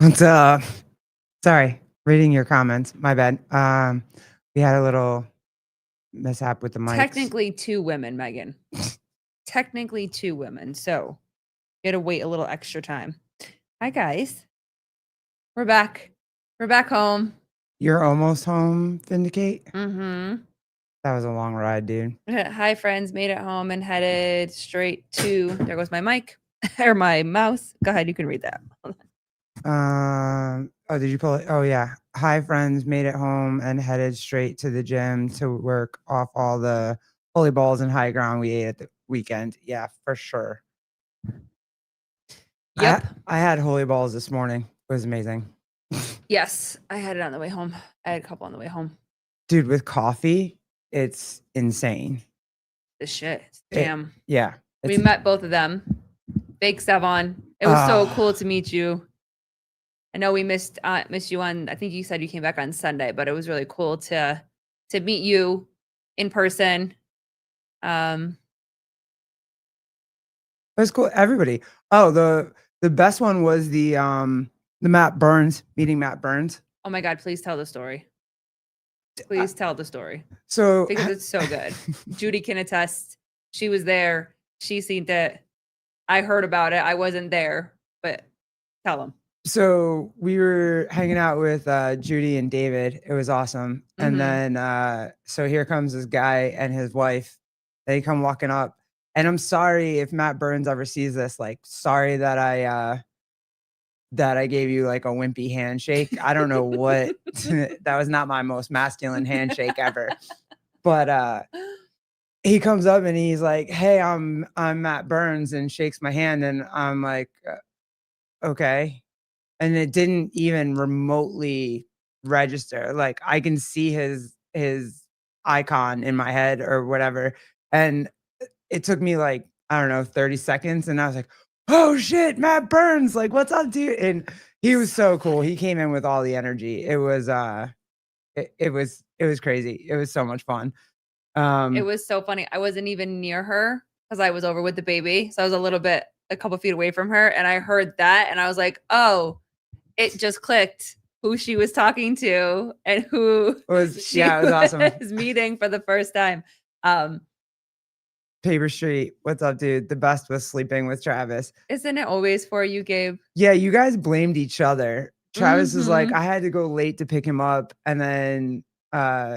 What's up? Sorry, reading your comments. My bad. We had a little mishap with the mics. Technically 2 women, Megan. Technically 2 women, so you gotta wait a little extra time. Hi, guys. We're back. We're back home. You're almost home, Vindicate? Mhm. That was a long ride, dude. Hi, friends. Made it home and headed straight to there goes my mic or my mouse. Go ahead, you can read that. Oh, did you pull it? Oh, yeah. Hi, friends. Made it home and headed straight to the gym to work off all the holy balls and high ground we ate at the weekend. Yeah, for sure. Yep. I had holy balls this morning. It was amazing. Yes, I had it on the way home. I had a couple on the way home. Dude, with coffee, it's insane. The shit. Damn. Yeah. We met both of them. Fake Sevon. It was so cool to meet you. I know we missed you on, I think you said you came back on Sunday, but it was really cool to meet you in person. It was cool. Everybody. Oh, the best one was the Matt Burns, meeting Matt Burns. Oh my God, please tell the story. Please tell the story. So because it's so good. Judy can attest. She was there. She seen it. I heard about it. I wasn't there, but tell them. So we were hanging out with Judy and David. It was awesome. And then so here comes this guy and his wife. They come walking up. And I'm sorry if Matt Burns ever sees this. Like, sorry that I gave you like a wimpy handshake. I don't know what. That was not my most masculine handshake ever. But he comes up and he's like, "Hey, I'm Matt Burns," and shakes my hand, and I'm like, "Okay." And it didn't even remotely register. Like, I can see his icon in my head or whatever. And it took me like, I don't know, 30 seconds. And I was like, "Oh shit, Matt Burns. Like, what's up, dude?" And he was so cool. He came in with all the energy. It was crazy. It was so much fun. It was so funny. I wasn't even near her because I was over with the baby. So I was a couple feet away from her. And I heard that and I was like, oh, it just clicked who she was talking to and who was awesome. Meeting for the first time. Paper Street, what's up, dude? The best was sleeping with Travis. Isn't it always for you, Gabe? Yeah, you guys blamed each other. Travis is like, I had to go late to pick him up, and then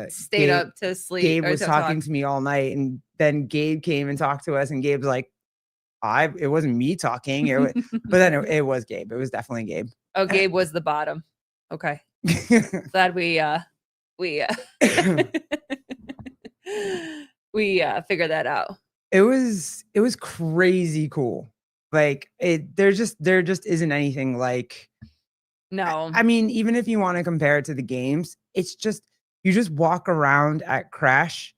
stayed up to sleep. Gabe was talking to me all night, and then Gabe came and talked to us, and Gabe's like, it wasn't me talking, but then it was Gabe. It was definitely Gabe. Oh, Gabe was the bottom. Okay. Glad we figured that out. It was crazy cool. Like there just isn't anything like. No. I mean, even if you want to compare it to the games, it's just you just walk around at Crash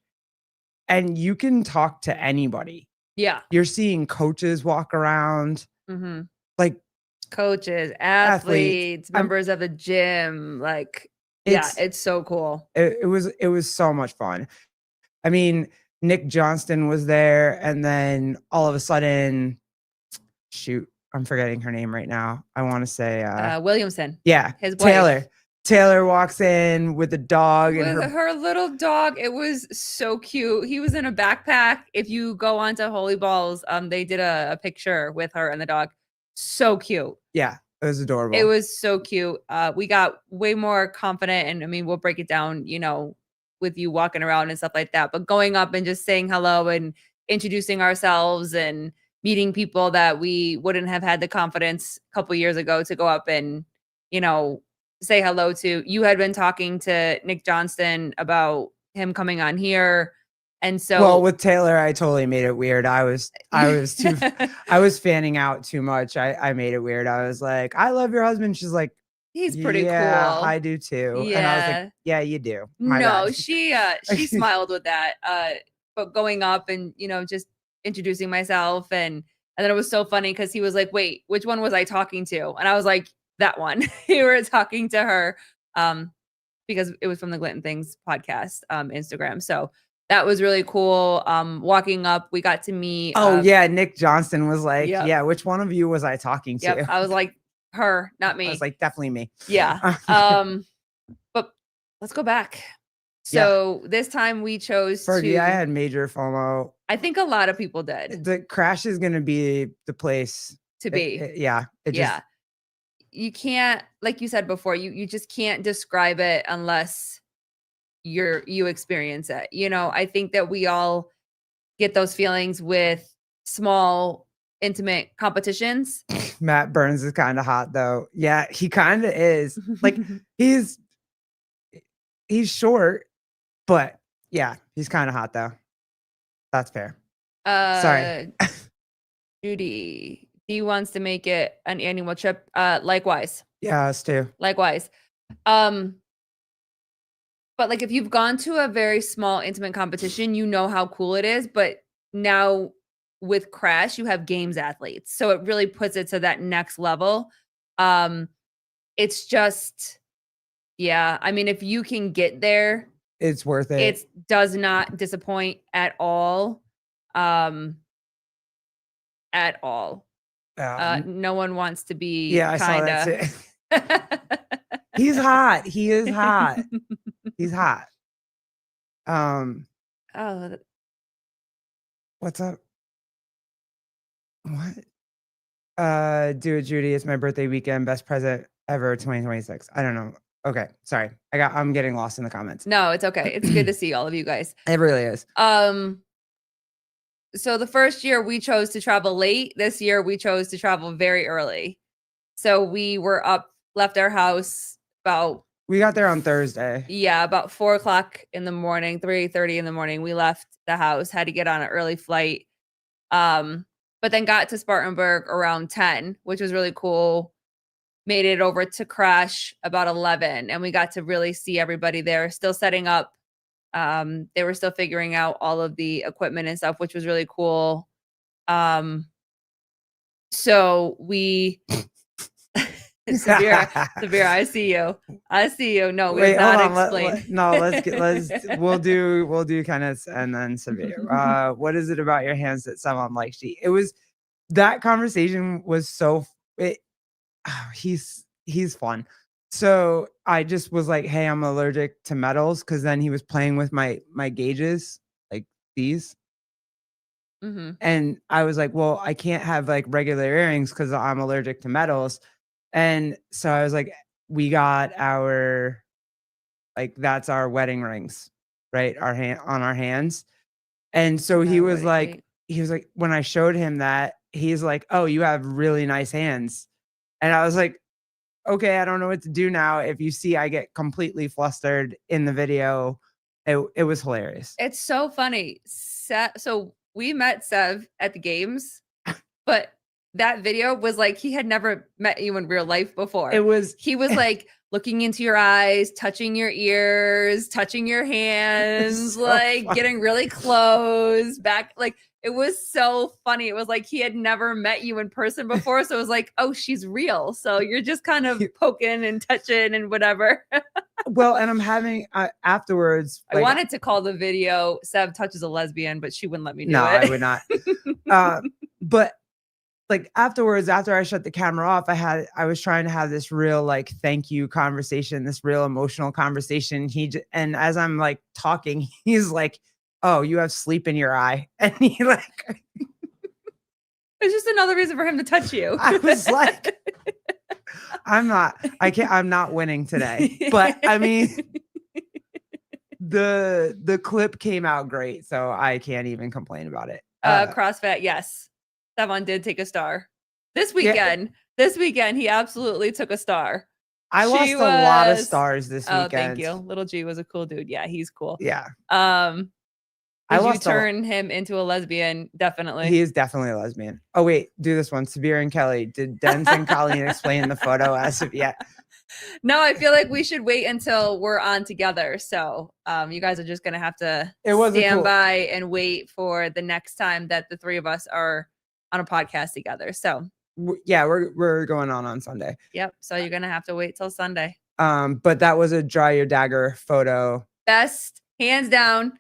and you can talk to anybody. Yeah. You're seeing coaches walk around. Mm-hmm. Like coaches, athletes, members of the gym. Like, it's so cool. It was so much fun. I mean, Nick Johnston was there, and then all of a sudden, shoot, I'm forgetting her name right now. I want to say Williamson. Yeah, his wife. Taylor walks in with a dog and her little dog. It was so cute. He was in a backpack. If you go onto Holy Balls, they did a picture with her and the dog. So cute. Yeah, it was adorable. It was so cute. We got way more confident, and I mean, we'll break it down, with you walking around and stuff like that. But going up and just saying hello and introducing ourselves and meeting people that we wouldn't have had the confidence a couple years ago to go up and, say hello to. You had been talking to Nick Johnston about him coming on here. And so, well, with Taylor, I totally made it weird. I was fanning out too much. I made it weird. I was like, "I love your husband." She's like, "He's pretty cool." I do too. Yeah. And I was like, "Yeah, you do." My bad. She smiled with that. But going up and, just introducing myself and then it was so funny because he was like, "Wait, which one was I talking to?" And I was like, "That one." You were talking to her. Because it was from the Glitton Things podcast, Instagram. So that was really cool. Walking up, we got to meet. Oh yeah, Nick Johnston was like, "Yeah, which one of you was I talking to?" Yep. I was like, Her, not I was me. like, definitely me. Yeah. But let's go back. Yeah. So this time we chose Fergie, I to. had major FOMO. I think a lot of people did The Crash is gonna be the place. to be. Yeah, it just Yeah. You can't, like you said before, you just can't describe it unless you experience it. You know, I think that we all get those feelings with small intimate competitions. Matt Burns is kind of hot though. Yeah, he kind of is. Like he's short, but yeah, he's kind of hot though. That's fair. Sorry. Judy, D wants to make it an annual trip. Likewise. Yeah, us too. Likewise. But like if you've gone to a very small intimate competition, you know how cool it is. But now with Crash, you have games athletes. So it really puts it to that next level. It's just, yeah. I mean, if you can get there, It's worth it. it does not disappoint at all. At all. No one wants to be yeah, I saw that kinda. too. He's hot. He is hot. He's hot. Oh, What's up? What? Do it, Judy. It's my birthday weekend. Best present ever 2026. I don't know. Okay. Sorry. I'm getting lost in the comments. no, it's okay. It's good to see all of you guys. It really is. So the first year we chose to travel late. This year we chose to travel very early. So we were left our house we got there on Thursday. Yeah, about 4:00 in the morning, 3:30 in the morning. We left the house, had to get on an early flight. But then got to Spartanburg around 10, which was really cool. Made it over to Crash about 11, and we got to really see everybody there, still setting up. They were still figuring out all of the equipment and stuff, which was really cool. So we Sabir, I see you. No, we have not explained. We'll do Kenneth's and then Sabir. What is it about your hands that someone likes? That conversation was he's fun. So I just was like, hey, I'm allergic to metals, because then he was playing with my gauges, like these. Mm-hmm. And I was like, well, I can't have like regular earrings because I'm allergic to metals. And so I was like, we got that's our wedding rings, right? On our hands. And so he was like, when I showed him that, he's like, oh, you have really nice hands. And I was like, okay, I don't know what to do now. If you see, I get completely flustered in the video. It was hilarious. It's so funny. So we met Sev at the games, but that video was like he had never met you in real life before. He was like looking into your eyes, touching your ears, touching your hands, so like funny. Getting really close back. Like it was so funny. It was like he had never met you in person before. So it was like, oh, she's real. So you're just kind of poking and touching and whatever. Well, and I'm having afterwards. I wanted to call the video Sev touches a lesbian, but she wouldn't let me do it. No, I would not. But like afterwards, after I shut the camera off, I was trying to have this real like thank you conversation, this real emotional conversation. And as I'm like talking, he's like, oh, you have sleep in your eye. And he like it's just another reason for him to touch you. I was like, I'm not winning today. But I mean the clip came out great, so I can't even complain about it. CrossFit, yes. Devon did take a star this weekend. Yeah. This weekend, he absolutely took a star. I lost a lot of stars this weekend. Oh, thank you. Little G was a cool dude. Yeah, he's cool. Yeah. Did you turn him into a lesbian? Definitely. He is definitely a lesbian. Oh, wait. Do this one. Sabir and Kelly. Did Denz and Colleen explain the photo as of yet? No, I feel like we should wait until we're on together. So you guys are just going to have to stand by and wait for the next time that the three of us are on a podcast together. So yeah, we're going on Sunday. Yep. So you're going to have to wait till Sunday. But that was a Dry Your Dagger photo. Best, hands down,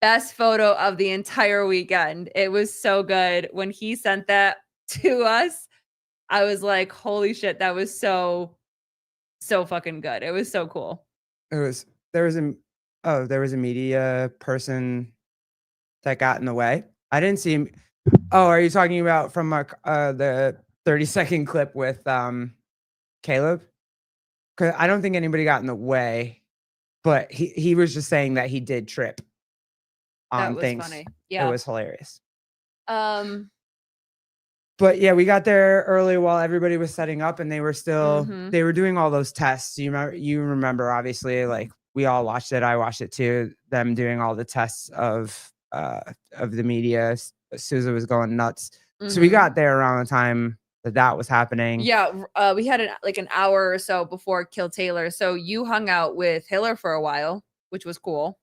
best photo of the entire weekend. It was so good. When he sent that to us, I was like, holy shit, that was so fucking good. It was so cool. It was there was a there was a media person that got in the way. I didn't see him. Oh, are you talking about from the 30-second clip with Caleb? 'Cause I don't think anybody got in the way, but he was just saying that he did trip That on was things. funny. It Yeah. was hilarious. Um, But yeah, we got there early while everybody was setting up, and mhm. they were doing all those tests. You remember obviously, like we all watched it. I watched it too. Them doing all the tests of the media. Sousa was going nuts. So we Mhm. got there around the time that was happening. Yeah, we had an hour or so before Kill Taylor. So you hung out with Hiller for a while, which was cool.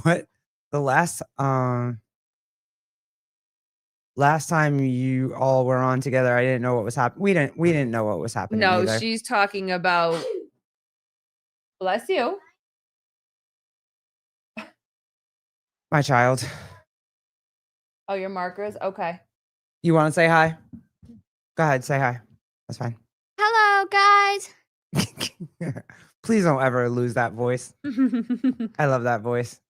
But the last time you all were on together, I didn't know what was happening. We didn't know what was happening No, either. she's talking about bless you. My child. Oh, your markers? Okay. You want to say hi? Go ahead, say hi. That's fine. Hello, guys. Please don't ever lose that voice. I love that voice.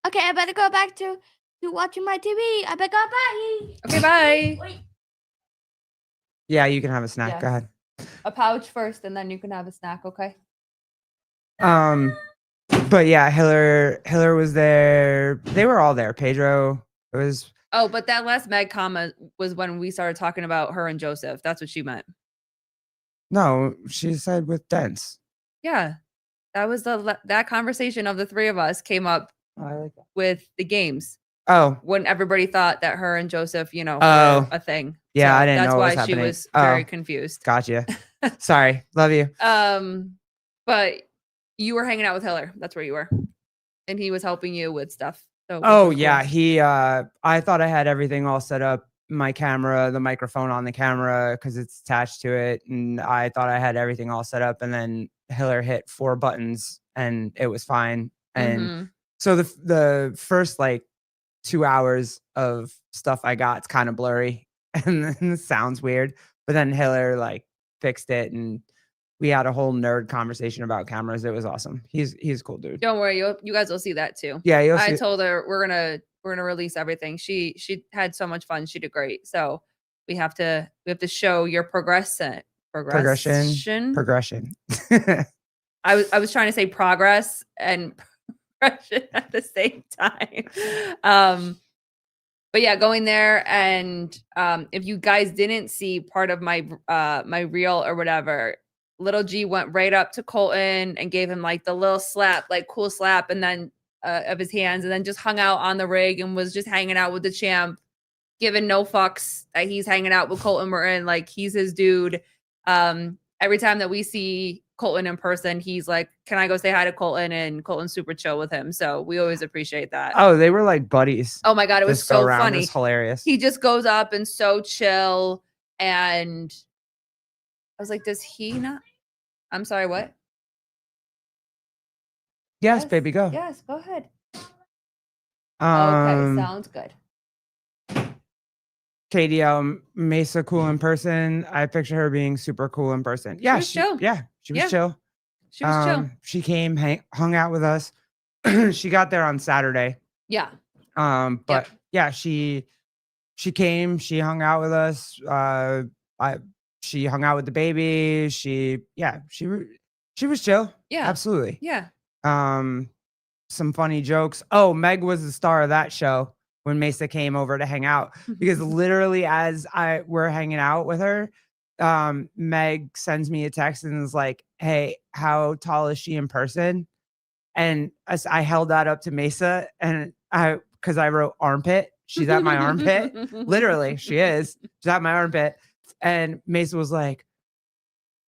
Okay, I better go back to watching my TV. I better go. Bye. Okay, bye. Wait. Yeah, you can have a snack. Go Yes. ahead. A pouch first and then you can have a snack, okay? But yeah, Hiller was there. They were all there. Pedro. It was Oh, but that last Meg comment was when we started talking about her and Joseph. That's what she meant. no. She said with Dents. Yeah. That was that conversation of the three of us came up Oh, I like that. with the games Oh, when everybody thought that her and Joseph, were Oh. a thing. Yeah, So I didn't that's know what why was she happening. was very Oh. confused. Gotcha. Sorry. Love you. But you were hanging out with Hiller. That's where you were. And he was helping you with stuff. So which Oh was cool. yeah, I thought I had everything all set up, my camera, the microphone on the camera because it's attached to it, and I thought I had everything all set up, and then Hiller hit 4 buttons and it was fine. And Mhm. so the first like 2 hours of stuff I got's kind of blurry and then it sounds weird, but then Hiller like fixed it and we had a whole nerd conversation about cameras. It was awesome. He's a cool dude. Don't worry, you guys will see that too. Yeah, you'll I see. told her we're gonna release everything. She had so much fun. She did great. So we have to show your progression. Progression. I was trying to say progress and progression at the same time. But yeah, going there and if you guys didn't see part of my my reel or whatever, little G went right up to Colton and gave him like the little slap, like cool slap, and then of his hands, and then just hung out on the rig and was just hanging out with the champ, giving no fucks that he's hanging out with Colton Merton, like he's his dude. Every time that we see Colton in person, he's like, "Can I go say hi to Colton?" And Colton's super chill with him, so we always appreciate that. Oh, they were like buddies. Oh my god, it was This go so around. It funny. was hilarious. He just goes up and so chill, and I was like, "Does he not?" I'm sorry, what? Yes, baby, go. Yes, go ahead. Okay, Um, sounds good. Katie, Mesa cool in person. I picture her being super cool in person. Yeah, was chill. Yeah, she was Yeah. chill. She was chill. She came, hung out with us. She got there on Saturday. Yeah. But yeah, she came, she hung out with us. She hung out with the baby. She was chill. Yeah. Absolutely. Yeah. Some funny jokes. Oh, Meg was the star of that show when Mesa came over to hang out because literally as we're hanging out with her, Meg sends me a text and is like, "Hey, how tall is she in person?" And as I held that up to Mesa and because I wrote armpit, she's at my armpit. Literally, she is. She's at my armpit. And Mesa was like,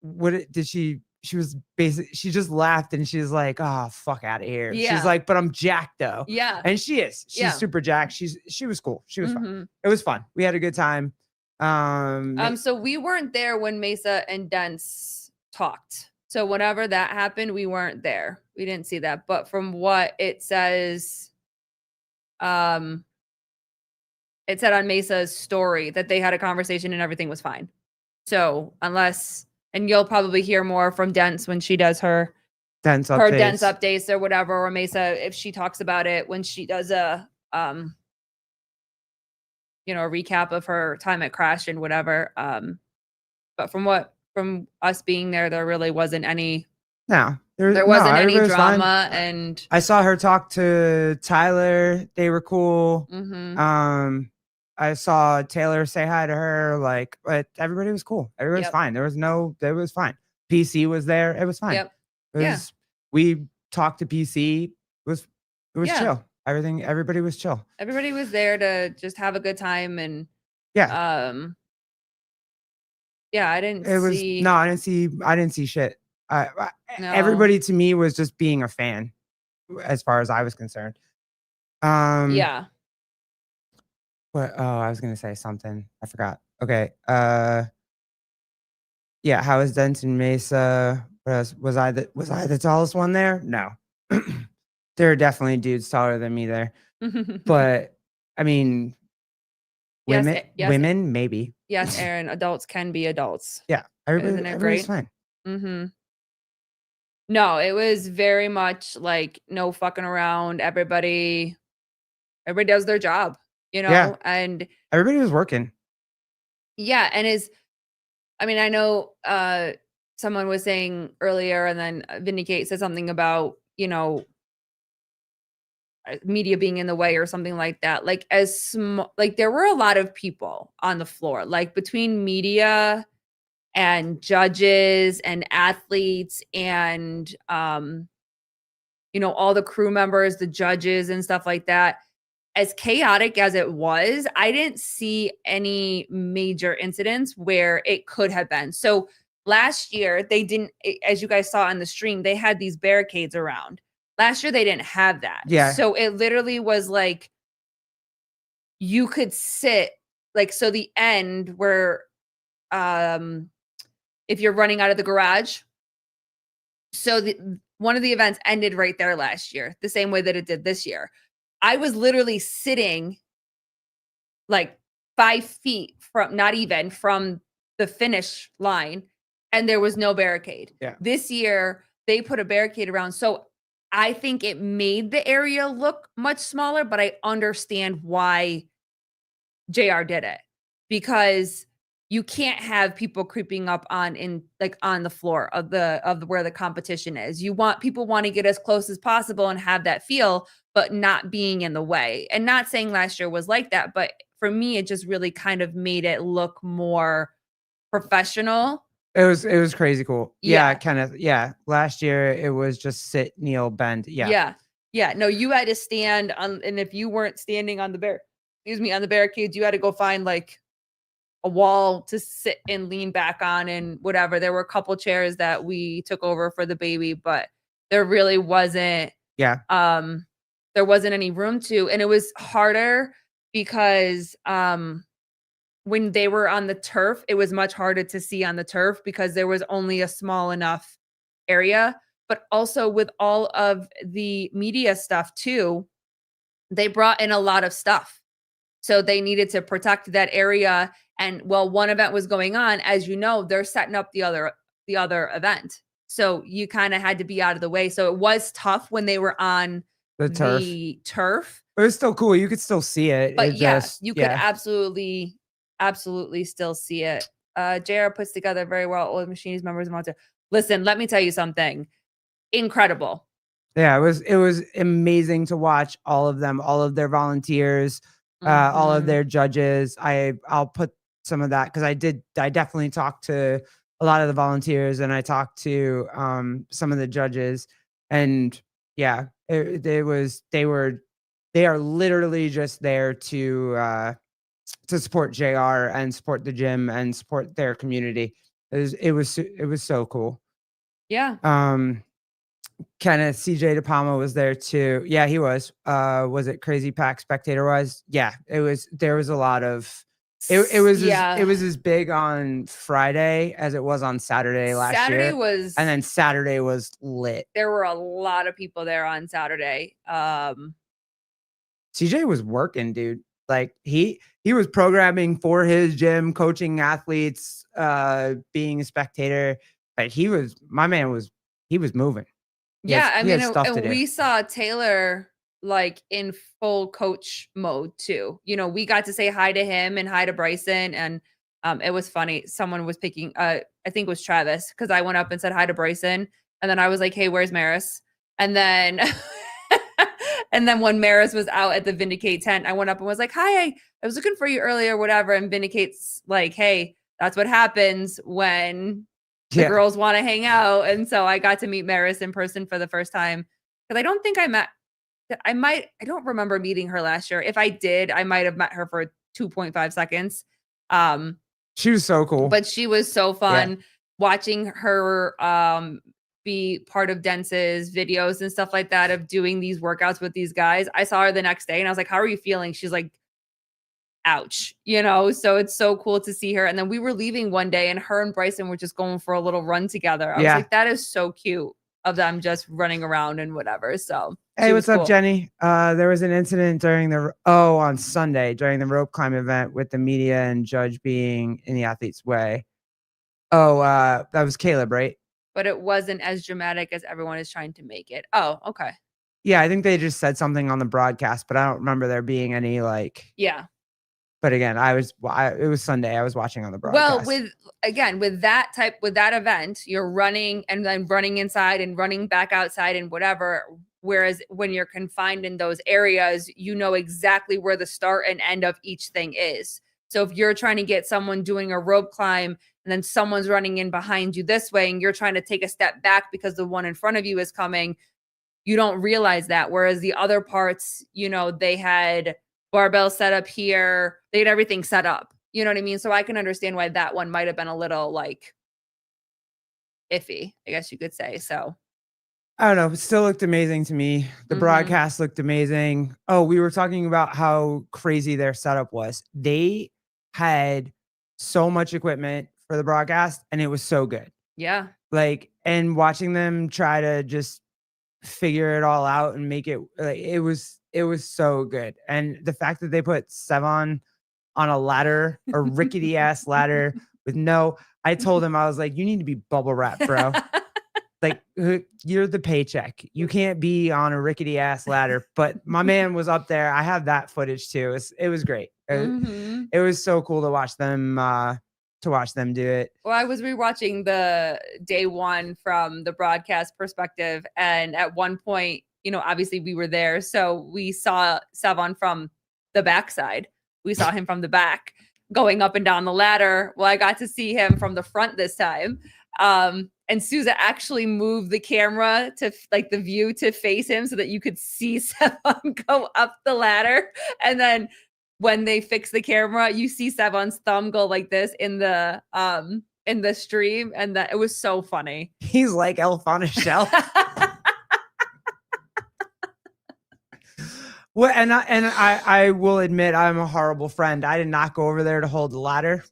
"What did she?" She was basically, she just laughed and she's like, "Oh, fuck out of here." Yeah. She's like, "But I'm jacked though." Yeah. And she is. She's Yeah. super jacked. She was cool. She was fun. Mhm. It was fun. We had a good time. So we weren't there when Mesa and Dents talked. So whenever that happened, we weren't there. We didn't see that. But from what it says, it said on Mesa's story that they had a conversation and everything was fine. So unless, and you'll probably hear more from Dents when she does her Dents Dents updates. updates or whatever, or Mesa if she talks about it when she does a a recap of her time at Crash and whatever. But from us being there really wasn't any No, there wasn't any everybody was fine. drama and I saw her talk to Tyler. They were cool. mhm. I saw Taylor say hi to her. Like, but everybody was cool. Everybody was Yep. fine. It was fine. PC was there. It was fine. Yep. It Yeah. was, we talked to PC. It was Yeah. chill. Everybody was chill. Everybody was there to just have a good time and Yeah. yeah, I didn't It was see no, I didn't see shit. no. Everybody to me was just being a fan, as far as I was concerned. Yeah. What? Oh, I was gonna say something. I forgot. Okay. Yeah. How was Denton Mesa? What else? Was I the tallest one there? No. There are definitely dudes taller than me there. But I mean, women, maybe. Yes, Aaron, adults can be adults. Yeah. Isn't it Everybody's great? fine. No, it was very much like no fucking around. Everybody does their job, Yeah. and Everybody was working. yeah, and I mean, I know someone was saying earlier, and then Vindicate said something about, media being in the way or something like that. Like like there were a lot of people on the floor, like between media and judges and athletes and all the crew members, the judges and stuff like that. As chaotic as it was, I didn't see any major incidents where it could have been. So last year, they didn't, as you guys saw on the stream, they had these barricades around. Last year, they didn't have that. Yeah. So it literally was like you could sit, like, so the end where, if you're running out of the garage, so one of the events ended right there last year, the same way that it did this year. I was literally sitting like 5 feet from, not even from the finish line, and there was no barricade. Yeah. This year, they put a barricade around. So I think it made the area look much smaller, but I understand why JR did it, because you can't have people creeping up on the floor of where the competition is. People want to get as close as possible and have that feel, but not being in the way. And not saying last year was like that, but for me, it just really kind of made it look more professional. It was crazy cool. Yeah, Yeah. kind of. Yeah. Last year it was just sit, kneel, bend. Yeah. Yeah. Yeah. No, you had to stand on, and if you weren't standing on the barricades, you had to go find like a wall to sit and lean back on and whatever. There were a couple chairs that we took over for the baby, but there really wasn't there wasn't any room to, and it was harder because when they were on the turf, it was much harder to see on the turf because there was only a small enough area. But also with all of the media stuff too, they brought in a lot of stuff. So they needed to protect that area. And while one event was going on, as you know, they're setting up the other event. So you kind of had to be out of the way. So it was tough when they were on the turf. But it was still cool. You could still see it. But you could absolutely still see it. JR puts together very well. All the Machinies members want to listen. Let me tell you something incredible. Yeah, it was amazing to watch all of them, all of their volunteers, all of their judges. I'll put some of that because I definitely talked to a lot of the volunteers and I talked to some of the judges, and yeah, they are literally just there to support JR and support the gym and support their community. It was so cool. Yeah. Kenneth CJ DePalma was there too. Yeah, he was. Was it Crazy Pack spectator wise? Yeah, it was. There was a lot of. It was as big on Friday as it was on Saturday last year. Saturday was, and then Saturday was lit. There were a lot of people there on Saturday. CJ was working, dude. Like he was programming for his gym, coaching athletes, being a spectator. Like he was moving. Yeah, I He mean, had stuff to and do. we saw Taylor like in full coach mode too. You know, we got to say hi to him and hi to Bryson, and it was funny. Someone was picking, I think it was Travis, because I went up and said hi to Bryson, and then I was like, "Hey, where's Maris?" And then, and then when Maris was out at the Vindicate tent, I went up and was like, "Hi, I was looking for you earlier, whatever." And Vindicate's like, "Hey, that's what happens when the Yeah. girls want to hang out." And so I got to meet Maris in person for the first time, because I don't think I don't remember meeting her last year. If I did, I might have met her for 2.5 seconds. Um, She was so cool. but she was so Yeah. fun watching her be part of Dense's videos and stuff like that of doing these workouts with these guys. I saw her the next day and I was like, "How are you feeling?" She's like, "Ouch," you know? So it's so cool to see her. And then we were leaving one day and her and Bryson were just going for a little run together. I was Yeah. like, that is so cute of them just running around and whatever. So Hey, she was what's up, cool. Jenny? There was an incident during on Sunday during the rope climb event with the media and judge being in the athlete's way. Oh, that was Caleb, right? But it wasn't as dramatic as everyone is trying to make it. Oh, okay. Yeah, I think they just said something on the broadcast, but I don't remember there being any like. Yeah. But again, it was Sunday. I was watching on the Well, broadcast. with that event, you're running and then running inside and running back outside and whatever. Whereas when you're confined in those areas, you know exactly where the start and end of each thing is. So if you're trying to get someone doing a rope climb and then someone's running in behind you this way and you're trying to take a step back because the one in front of you is coming, you don't realize that. Whereas the other parts, you know, they had barbell set up here, they had everything set up. You know what I mean? So I can understand why that one might have been a little like iffy, I guess you could say. So I don't know. It still looked amazing to me. The Mhm. broadcast looked amazing. Oh, we were talking about how crazy their setup was. They had so much equipment for the broadcast, and it was so good. yeah. Like, and watching them try to just figure it all out and make it like it was so good. And the fact that they put Sevon on a ladder, a rickety ass ladder with I told him, I was like, you need to be bubble wrap, bro. Like, you're the paycheck. You can't be on a rickety ass ladder. But my man was up there. I have that footage too. It was great. Mhm. It was so cool to watch them do it. Well, I was rewatching the day one from the broadcast perspective. And at one point, you know, obviously we were there. So we saw Sevon from the backside. We saw him from the back going up and down the ladder. Well, I got to see him from the front this time. And Souza actually moved the camera to like the view to face him so that you could see Sevon go up the ladder. And then when they fix the camera, you see Sevon's thumb go like this in the stream, and that it was so funny. He's like Elf on a Shelf. Well, and I will admit I'm a horrible friend. I did not go over there to hold the ladder.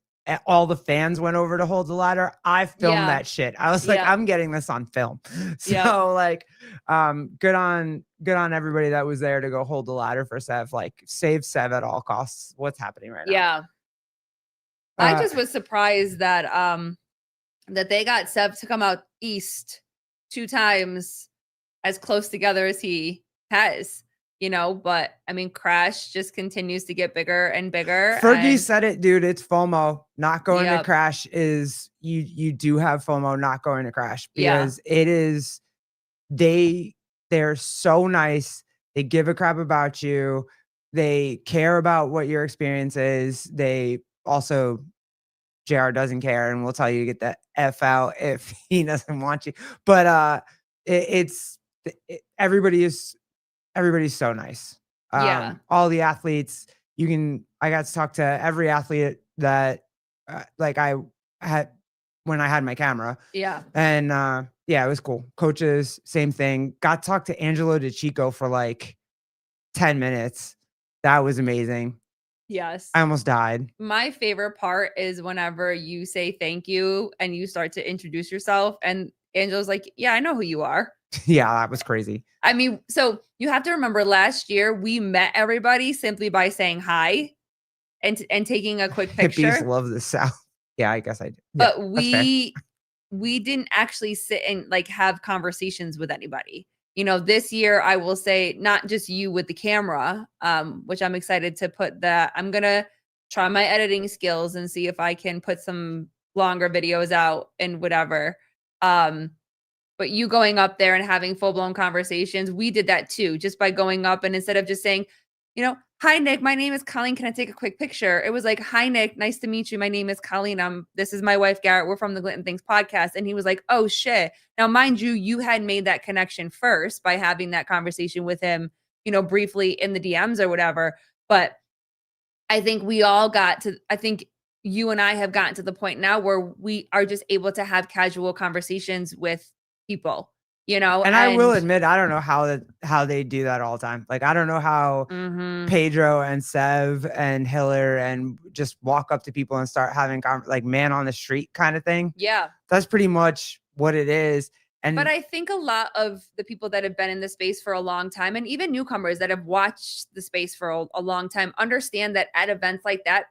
All the fans went over to hold the ladder. I filmed Yeah. that shit. I was like, Yeah. I'm getting this on film. So Yeah. like, good on everybody that was there to go hold the ladder for Sev. Like, save Sev at all costs. What's happening right now? Yeah. I just was surprised that that they got Sev to come out east 2 times as close together as he has. You know, but I mean, Crash just continues to get bigger and bigger. Fergie and said it, dude. It's FOMO. Not going to Yep. Crash is you do have FOMO not going to Crash Yeah. because it is they're so nice. They give a crap about you. They care about what your experience is. They also JR doesn't care and will tell you to get the F out if he doesn't want you. But everybody's so nice. Yeah. All the athletes, I got to talk to every athlete that like I had when I had my camera. Yeah. And yeah, it was cool. Coaches, same thing. Got to talk to Angelo DeChico for like 10 minutes. That was amazing. Yes. I almost died. My favorite part is whenever you say thank you and you start to introduce yourself and Angelo's like, "Yeah, I know who you are." Yeah, that was crazy. I mean, so you have to remember last year we met everybody simply by saying hi and taking a quick Hippies picture. love the South. Yeah, I guess I do. Yeah, But that's fair. we didn't actually sit and like have conversations with anybody. You know, this year I will say not just you with the camera, which I'm excited to put that. I'm gonna try my editing skills and see if I can put some longer videos out and whatever. Um, but you going up there and having full blown conversations, we did that too, just by going up and instead of just saying, you know, hi Nick, my name is Colleen. Can I take a quick picture? It was like, hi Nick, nice to meet you. My name is Colleen. This is my wife Garrett. We're from the Gluten Things podcast. And he was like, oh shit. Now, mind you, you had made that connection first by having that conversation with him, you know, briefly in the DMs or whatever. But I think I think you and I have gotten to the point now where we are just able to have casual conversations with people, you know, And I will admit, I don't know how they do that all the time. Like, I don't know how Mhm. Pedro and Sev and Hiller and just walk up to people and start having like man on the street kind of thing. Yeah. That's pretty much what it is. And But I think a lot of the people that have been in the space for a long time, and even newcomers that have watched the space for a long time, understand that at events like that,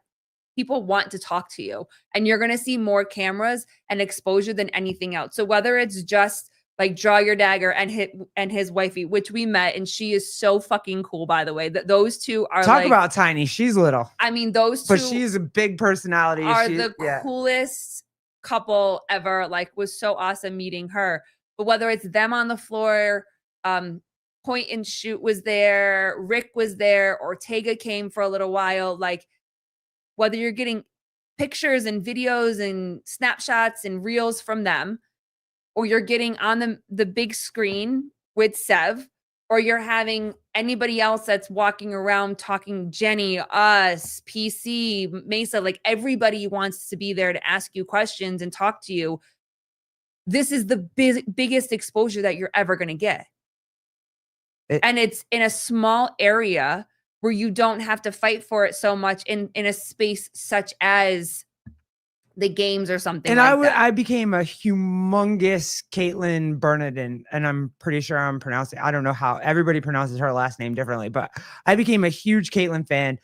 people want to talk to you, and you're going to see more cameras and exposure than anything else. So whether it's just like Draw Your Dagger and his wifey, which we met, and she is so fucking cool, by the way. That those two are talk like, about tiny. She's little, I mean, those but two she's a big personality. are She, the yeah. coolest couple ever. Like, was so awesome meeting her. But whether it's them on the floor, Point and Shoot was there, Rick was there, Ortega came for a little while. Like, whether you're getting pictures and videos and snapshots and reels from them, or you're getting on the big screen with Sev, or you're having anybody else that's walking around talking, Jenny, us, PC, Mesa, like everybody wants to be there to ask you questions and talk to you. This is the biggest exposure that you're ever going to get. And it's in a small area where you don't have to fight for it so much in a space such as the games or something And like that. I became a humongous Caitlin Bernardin, and I'm pretty sure I'm pronouncing. I don't know how everybody pronounces her last name differently, but I became a huge Caitlin fan,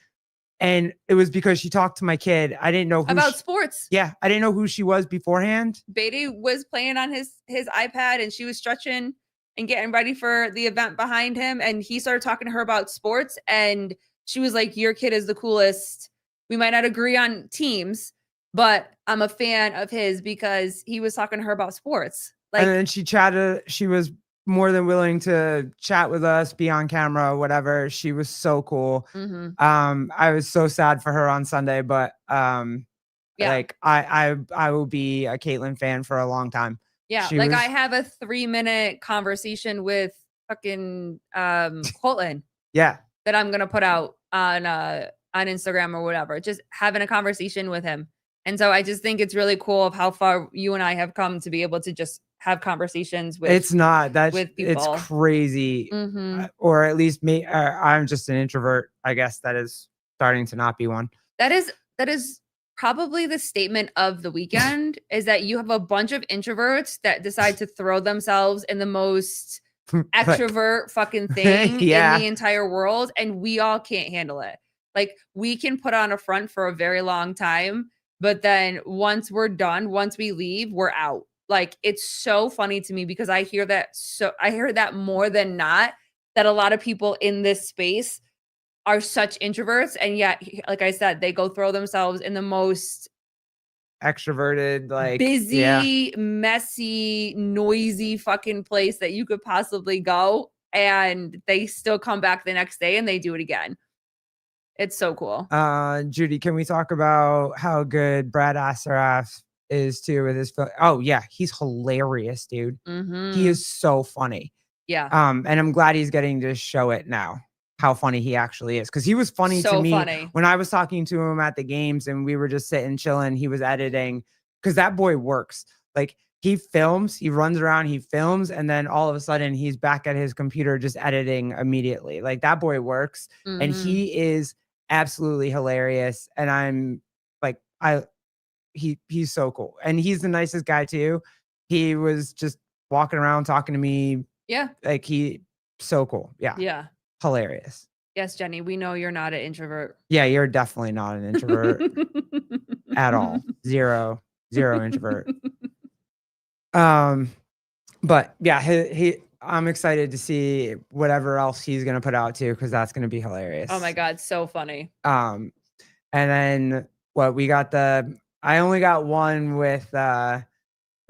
and it was because she talked to my kid. I didn't know who About sports. Yeah, I didn't know who she was beforehand. Beatty was playing on his iPad, and she was stretching and getting ready for the event behind him, and he started talking to her about sports, and she was like, "Your kid is the coolest. We might not agree on teams, but I'm a fan of his because he was talking to her about sports." Like, And then she chatted. She was more than willing to chat with us, be on camera, whatever. She was so cool. mhm. I was so sad for her on Sunday, but Yeah. like I will be a Caitlin fan for a long time. Yeah, She like was, I have a 3-minute conversation with fucking Colton yeah. that I'm gonna put out on Instagram or whatever. Just having a conversation with him. And so I just think it's really cool of how far you and I have come to be able to just have conversations with It's not that with it's people. crazy, Mhm. or at least me. I'm just an introvert, I guess. That is starting to not be one. That is probably the statement of the weekend is that you have a bunch of introverts that decide to throw themselves in the most Like, extrovert fucking thing Yeah. in the entire world, and we all can't handle it. Like, we can put on a front for a very long time, but then once we're done, once we leave, we're out. Like, it's so funny to me because I hear that more than not, that a lot of people in this space are such introverts, and yet, like I said, they go throw themselves in the most extroverted, like busy, messy, noisy fucking place that you could possibly go, and they still come back the next day and they do it again. It's so cool. Judy, can we talk about how good Brad Asaraf is too with his oh yeah, he's hilarious, dude. He Mhm. is so funny. Yeah. And I'm glad he's getting to show it now, how funny he actually is. Because he was funny to So me funny. when I was talking to him at the games and we were just sitting chilling. He was editing because that boy works. Like, he films, he runs around, he films, and then all of a sudden he's back at his computer just editing immediately. Like, that boy works, and Mhm. he is absolutely hilarious. And I'm like, he's so cool, and he's the nicest guy too. He was just walking around talking to me Yeah. Like he so cool. Yeah. Yeah. Hilarious. Yes, Jenny, we know you're not an introvert. Yeah, you're definitely not an introvert at all. Zero introvert. But yeah, he I'm excited to see whatever else he's gonna put out too, because that's gonna be hilarious. Oh my God, so funny. And then what we got I only got one with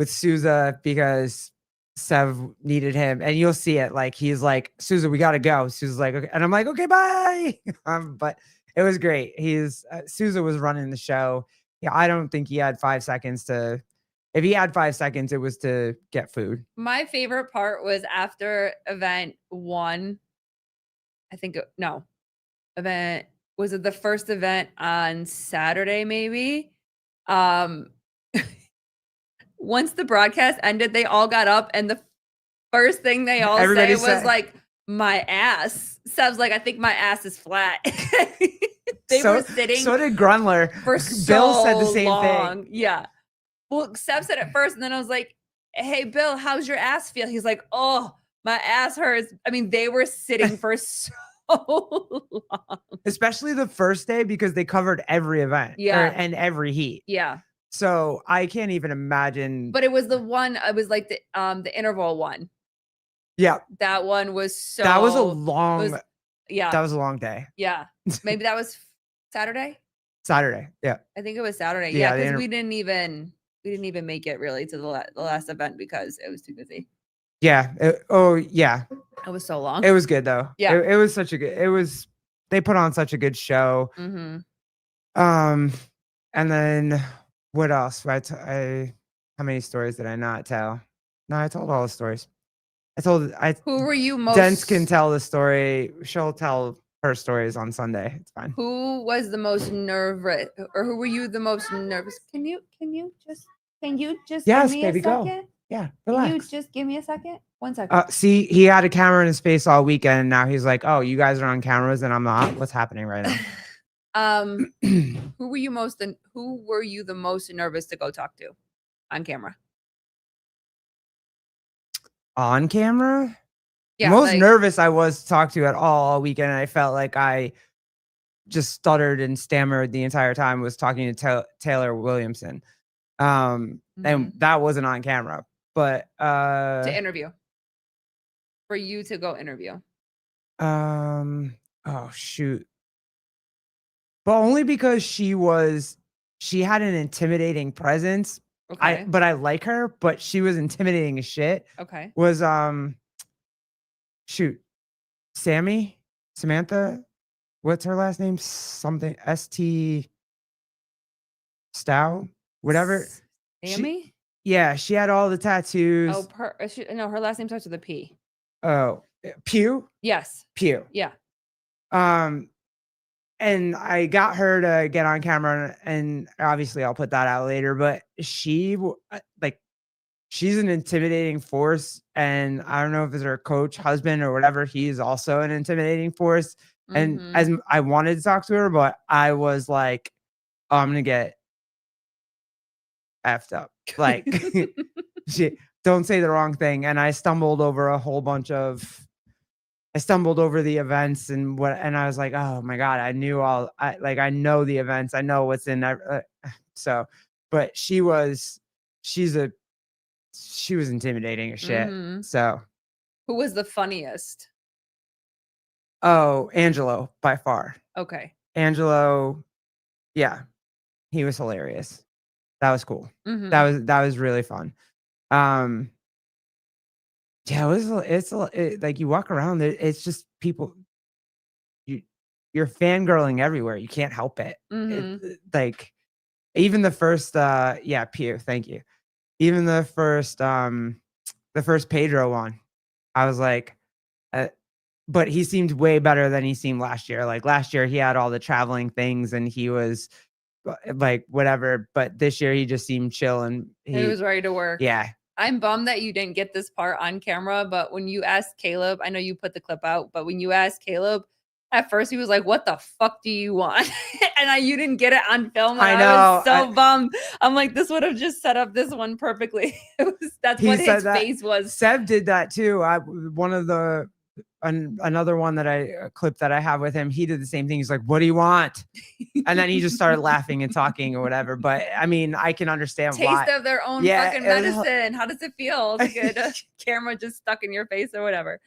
Souza because Sev needed him, and you'll see it. Like he's like, Souza, we gotta go. Souza's like, okay, and I'm like, okay, bye. But it was great. Souza was running the show. Yeah, I don't think he had 5 seconds to. If he had 5 seconds, it was to get food. My favorite part was after event 1. I think was it the first event on Saturday maybe? Once the broadcast ended, they all got up and the first thing they all Everybody said was said- like, my ass. Sev's like, I think my ass is flat. They So- were sitting So did Grunler. for Bill so said the same long. thing. Yeah. Well, Sev said it first, and then I was like, hey, Bill, how's your ass feel? He's like, oh, my ass hurts. I mean, they were sitting for so long. Especially the first day because they covered every event. Yeah. And every heat. Yeah. So I can't even imagine. But it was it was like the interval one. Yeah, That one was so that was a long. yeah. That was a long day. Yeah. Maybe that was Saturday. Saturday. Yeah. I think it was Saturday. Yeah, Yeah, the because we didn't even make it really to the last event because it was too busy. Yeah. Yeah. It was so long. It was good though. Yeah. It was such a good. They put on such a good show. Mm-hmm. And then what else? How many stories did I not tell? No, I told all the stories. Who were you most? Dents can tell the story. She'll tell her stories on Sunday. It's fine. Who was the most nervous, or who were you the most nervous? Can you just Yes, give me baby, a go. second? Yeah, Can you relax. just give me a second? 1 second. See, he had a camera in his face all weekend, and now he's like, "Oh, you guys are on cameras, and I'm not. What's happening right now?" Who were you the most nervous to go talk to on camera? On camera? Yeah, Most like- nervous I was to talk to at all weekend. And I felt like I just stuttered and stammered the entire time. Was talking to Taylor Williamson, and that wasn't on camera. But to interview. For you to go interview. oh shoot. But only because she had an intimidating presence. Okay. But I like her, but she was intimidating as shit. Okay. Was Samantha, what's her last name? Something ST Stow, whatever. Sammy? Yeah, she had all the tattoos. Oh, her last name starts with a P. Oh, Pew. Yes. Yeah. And I got her to get on camera, and obviously I'll put that out later. But she's an intimidating force, and I don't know if it's her coach, husband, or whatever. He's also an intimidating force. And Mhm. as I wanted to talk to her, but I was like, oh, I'm gonna get effed up. Like, don't say the wrong thing. And I stumbled over the events and I was like, oh my God, I know the events. I know what's in there. But she was intimidating as shit. Mhm. So, Who was the funniest? oh, Angelo by far. Okay. Angelo. Yeah. He was hilarious. That was cool. Mhm. That was really fun. Yeah, it's like you walk around there, it's just people. You're fangirling everywhere. You can't help it. Mhm. Like even the first, Pew, thank you. Even the first Pedro one, I was like, but he seemed way better than he seemed last year. Like last year, he had all the traveling things and he was like whatever. But this year, he just seemed chill and He was ready to work. Yeah. I'm bummed that you didn't get this part on camera, but when you asked Caleb, I know you put the clip out, but when you asked Caleb At first, he was like, "What the fuck do you want?" And you didn't get it on film. And I I was know, so bummed. I'm like, this would have just set up this one perfectly. That's He what said his that. face was. Seb did that too. One of the another one that clip that I have with him, he did the same thing. He's like, "What do you want?" And then he just started laughing and talking or whatever. But I mean, I can understand why. Taste of their own Yeah, fucking it was- medicine. How does it feel to get a camera just stuck in your face or whatever?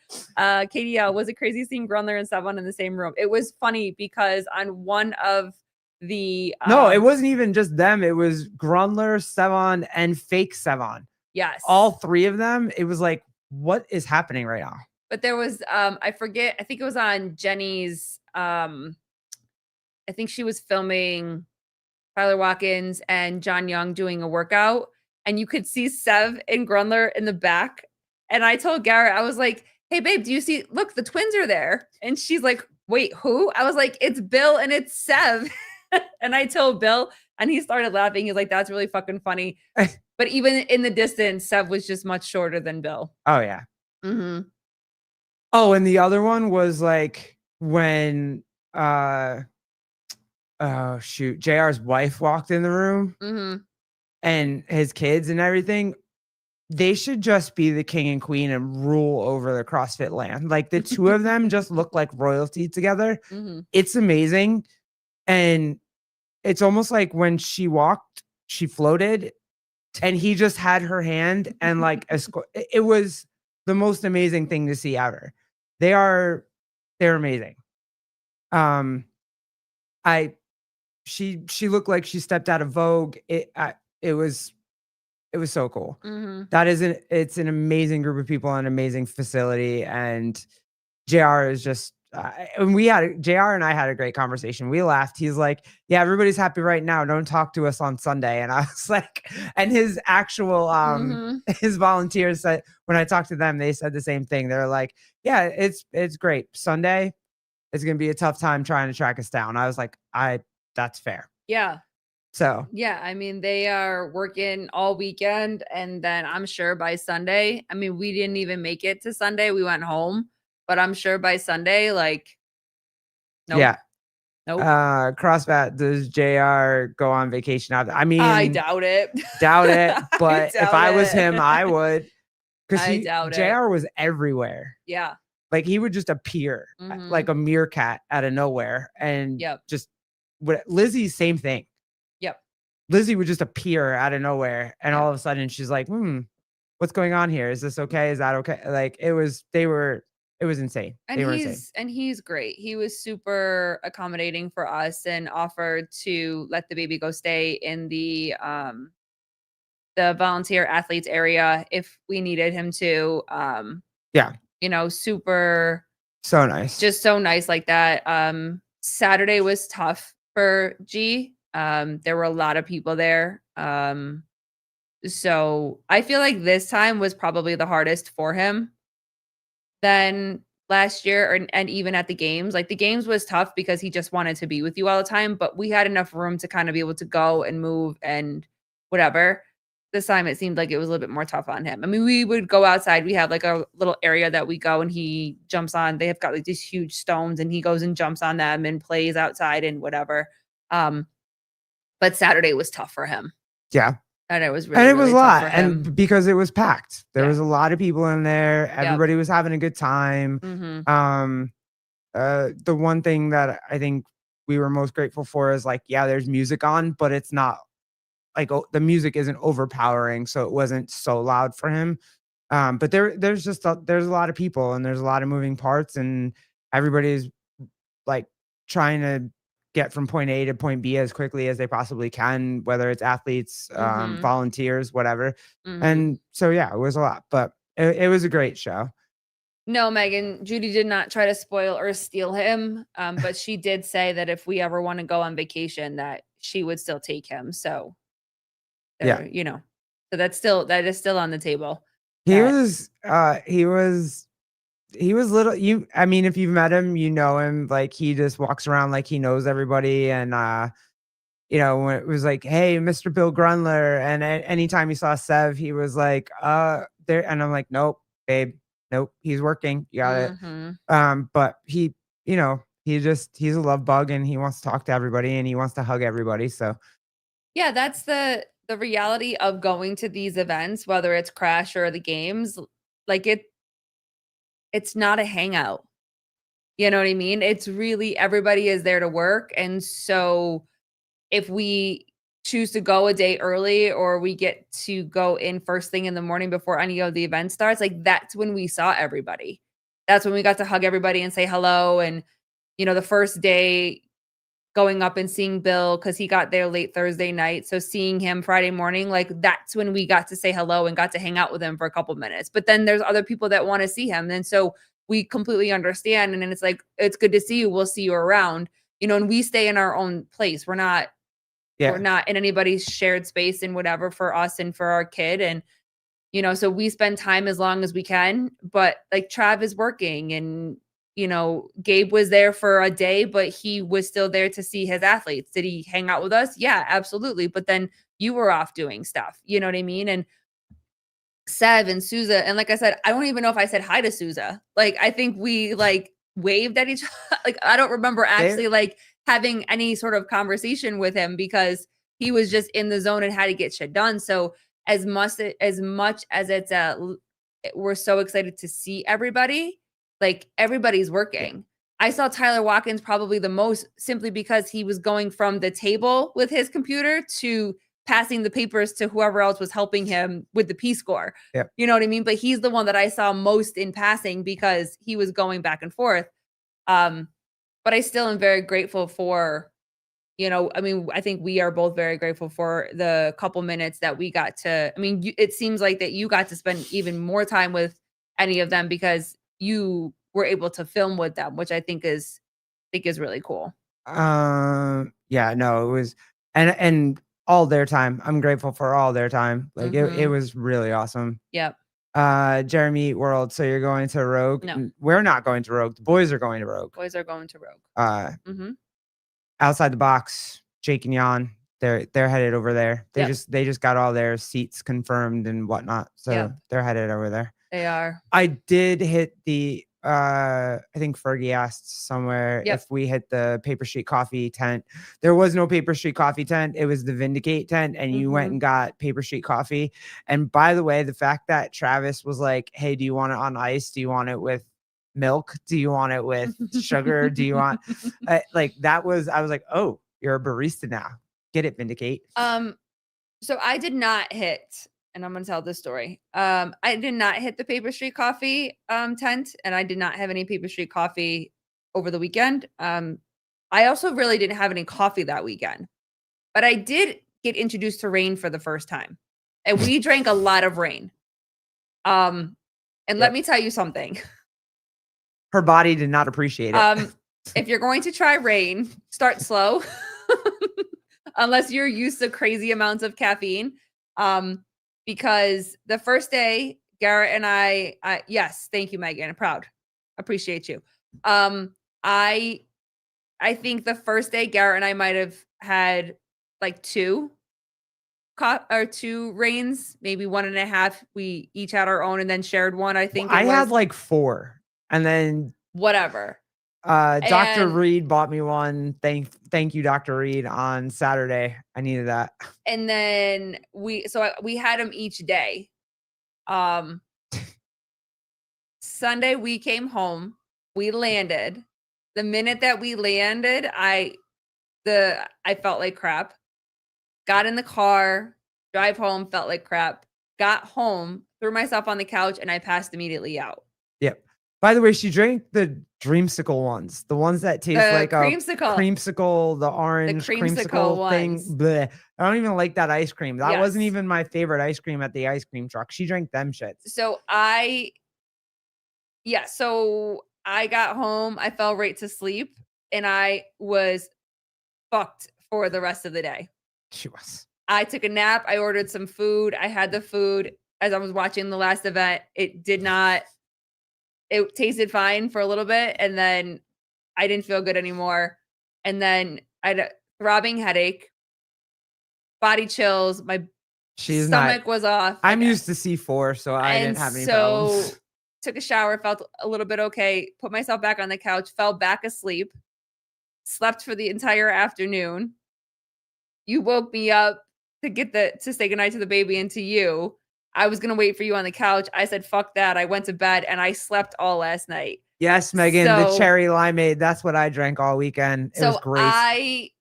Katie, was it crazy seeing Grundler and Sevon in the same room? It was funny because on one of the No, it wasn't even just them. It was Grundler, Sevon, and fake Sevon. yes, All three of them. It was like, what is happening right now? but there was I forget, I think it was on Jenny's I think she was filming Tyler Watkins and John Young doing a workout, and you could see Sev and Grundler in the back. And I told Garrett, I was like, "Hey babe, do you see, look, the twins are there." And she's like, "Wait, who?" I was like, "It's Bill and it's Sev." And I told Bill, and he started laughing. He's like, "That's really fucking funny." But even in the distance, Sev was just much shorter than Bill. Oh yeah. Mm-hmm. Oh, and the other one was like when oh shoot, JR's wife walked in the room Mm-hmm. and his kids and everything. They should just be the king and queen and rule over the CrossFit land. Like the two of them just look like royalty together. Mm-hmm. It's amazing. And it's almost like when she walked, she floated and he just had her hand and like it was the most amazing thing to see ever. They're amazing. She looked like she stepped out of Vogue. It was so cool. Mm-hmm. It's an amazing group of people, an amazing facility, and JR is just. And JR and I had a great conversation. We laughed. He's like, "Yeah, everybody's happy right now. Don't talk to us on Sunday." And I was like, and his actual his volunteers said when I talked to them, they said the same thing. They're like, "Yeah, it's great. Sunday is gonna be a tough time trying to track us down." I was like, that's fair. Yeah. So yeah, I mean, they are working all weekend, and then I'm sure by Sunday, I mean, we didn't even make it to Sunday. We went home, but I'm sure by Sunday, like, nope, yeah. nope. CrossFit, does JR go on vacation after? I mean, I doubt it. doubt it. But if doubt I was it. him, I would. I Because doubt it. JR was everywhere. Yeah. Like he would just appear like a meerkat out of nowhere and Yep. just Lizzie, same thing. Yep. Lizzie would just appear out of nowhere and all of a sudden she's like, what's going on here? Is this okay? Is that okay? Like it was insane. And they were insane. he's great. He was super accommodating for us and offered to let the baby go stay in the volunteer athletes area if we needed him to. Yeah. You know, super So nice. just so nice like that. Saturday was tough for G. There were a lot of people there. So I feel like this time was probably the hardest for him than last year, and even at the games. Like the games was tough because he just wanted to be with you all the time, but we had enough room to kind of be able to go and move and whatever. This time it seemed like it was a little bit more tough on him. I mean, we would go outside. We have like a little area that we go and he jumps on. They have got like these huge stones and he goes and jumps on them and plays outside and whatever. But Saturday was tough for him. Yeah. And it was really, and it was really a tough lot. for him. And because it was packed, there Yeah. was a lot of people in there. Everybody was having a good time. Mhm. The one thing that I think we were most grateful for is like, yeah, there's music on, but it's not like the music isn't overpowering, so it wasn't so loud for him. But there's a lot of people and there's a lot of moving parts and everybody's like trying to get from point A to point B as quickly as they possibly can, whether it's athletes, volunteers, whatever. And so yeah, it was a lot, but it was a great show. No, Megan, Judy did not try to spoil or steal him. But she did say that if we ever want to go on vacation, that she would still take him. So Yeah. you know, so that is still on the table. He was little. I mean, if you've met him, you know him. Like he just walks around like he knows everybody. And you know, when it was like, "Hey, Mr. Bill Grundler," and anytime he saw Sev, he was like, there. And I'm like, "Nope, babe, nope, he's working. You got it." But he, you know, He's a love bug and he wants to talk to everybody and he wants to hug everybody. So Yeah, that's the reality of going to these events, whether it's Crash or the games. Like it's not a hangout. You know what I mean? It's really everybody is there to work. And so if we choose to go a day early or we get to go in first thing in the morning before any of the event starts, like that's when we saw everybody. That's when we got to hug everybody and say hello. And, the first day going up and seeing Bill because he got there late Thursday night. So seeing him Friday morning, like that's when we got to say hello and got to hang out with him for a couple minutes. But then there's other people that want to see him. And so we completely understand. And then it's like, it's good to see you. We'll see you around, and we stay in our own place. We're not in anybody's shared space and whatever for us and for our kid. And, so we spend time as long as we can, but like Trav is working and, Gabe was there for a day, but he was still there to see his athletes. Did he hang out with us? Yeah, absolutely. But then you were off doing stuff. You know what I mean? And Sev and Souza. And like I said, I don't even know if I said hi to Souza. Like, I think we like waved at each other. Like, I don't remember actually like having any sort of conversation with him because he was just in the zone and had to get shit done. So as much as it's we're so excited to see everybody, like everybody's working. I saw Tyler Watkins probably the most simply because he was going from the table with his computer to passing the papers to whoever else was helping him with the P-score. Yep. You know what I mean? But he's the one that I saw most in passing because he was going back and forth. But I still am very grateful for, I think we are both very grateful for the couple minutes that we got to, it seems like that you got to spend even more time with any of them because you were able to film with them, which I think is really cool. Yeah, no, it was, and all their time. I'm grateful for all their time. Like it was really awesome. Yep. Jeremy Eat World. So you're going to Rogue? No. We're not going to Rogue. The boys are going to Rogue. Boys are going to Rogue. Outside the Box, Jake and Jan, they're headed over there. They just got all their seats confirmed and whatnot. So they're headed over there. They are. I did hit the I think Fergie asked somewhere if we hit the Paper Street Coffee tent. There was no Paper Street Coffee tent. It was the Vindicate tent, and you went and got Paper Street Coffee. And by the way, the fact that Travis was like, "Hey, do you want it on ice? Do you want it with milk? Do you want it with sugar? Do you want like that was?" I was like, "Oh, you're a barista now. Get it, Vindicate." So I did not hit. And I'm going to tell this story. I did not hit the Paper Street Coffee tent, and I did not have any Paper Street Coffee over the weekend. I also really didn't have any coffee that weekend, but I did get introduced to Reign for the first time, and we drank a lot of Reign. And let me tell you something. Her body did not appreciate it. If you're going to try Reign, start slow, unless you're used to crazy amounts of caffeine. Because the first day, Garrett and I yes, thank you, Megan. I'm proud. Appreciate you. I think the first day, Garrett and I might have had like two Reigns, maybe 1.5. We each had our own and then shared one. I think I had like 4, and then whatever. Dr. Reed bought me one. Thank you, Dr. Reed, on Saturday. I needed that. And then we had them each day. Sunday we came home. We landed. The minute that we landed, I felt like crap. Got in the car, drive home, felt like crap. Got home, threw myself on the couch, and I passed immediately out. Yep. By the way, she drank the Dreamsicle ones, the ones that taste like creamsicle. A creamsicle, the orange creamsicle thing. Bleh. I don't even like that ice cream. That wasn't even my favorite ice cream at the ice cream truck. She drank them shits. So I got home. I fell right to sleep, and I was fucked for the rest of the day. She was. I took a nap. I ordered some food. I had the food as I was watching the last event. It tasted fine for a little bit, and then I didn't feel good anymore. And then I had a throbbing headache, body chills. My stomach was off. I'm used to C4, so I didn't have any problems. Took a shower, felt a little bit okay, put myself back on the couch, fell back asleep. slept for the entire afternoon. You woke me up to say goodnight to the baby and to you. I was gonna wait for you on the couch. I said, fuck that. I went to bed and I slept all last night. Yes, Megan, the So- cherry limeade. That's what I drank all weekend. It was great.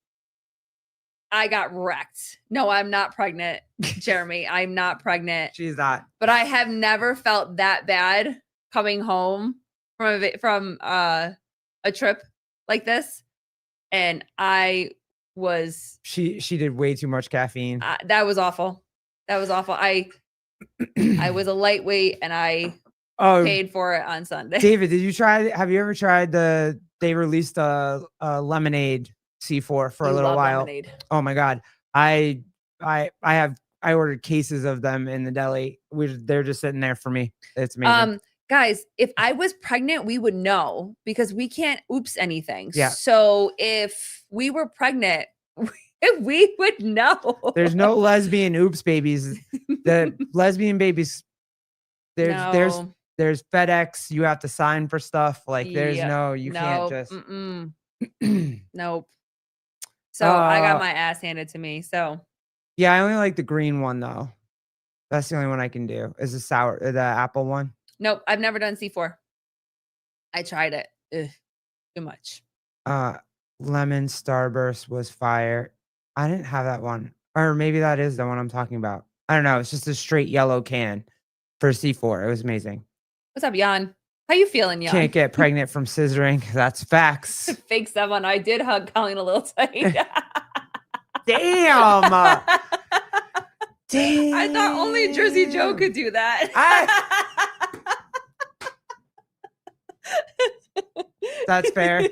I got wrecked. No, I'm not pregnant, Jeremy. I'm not pregnant. She's not. But I have never felt that bad coming home from a trip like this, and I was She did way too much caffeine. that was awful. That was awful. I was a lightweight, and I Oh, paid for it on Sunday. David, have you ever tried they released a lemonade C4 for a You little love while. lemonade. Oh my God. I ordered cases of them in the deli. They're just sitting there for me. It's amazing. Guys, if I was pregnant, we would know because we can't oops anything. Yeah. So if we were pregnant, we would know. There's no lesbian oops babies. The lesbian babies, there's No. there's FedEx. You have to sign for stuff. Like there's Yeah. no, you can't Nope. just. Nope. So I got Uh, my ass handed to me. So Yeah, I only like the green one though. That's the only one I can do. Is the apple one. nope, I've never done C4. I tried it. Ugh, too much. Lemon Starburst was fire. I didn't have that one. Or maybe that is the one I'm talking about. I don't know. It's just a straight yellow can for C4. It was amazing. What's up, Jan? How you feeling, Jan? Can't get pregnant from scissoring. That's facts. Fake someone. I did hug Colleen a little tight. Damn. Damn. I thought only Jersey Joe could do that. That's fair.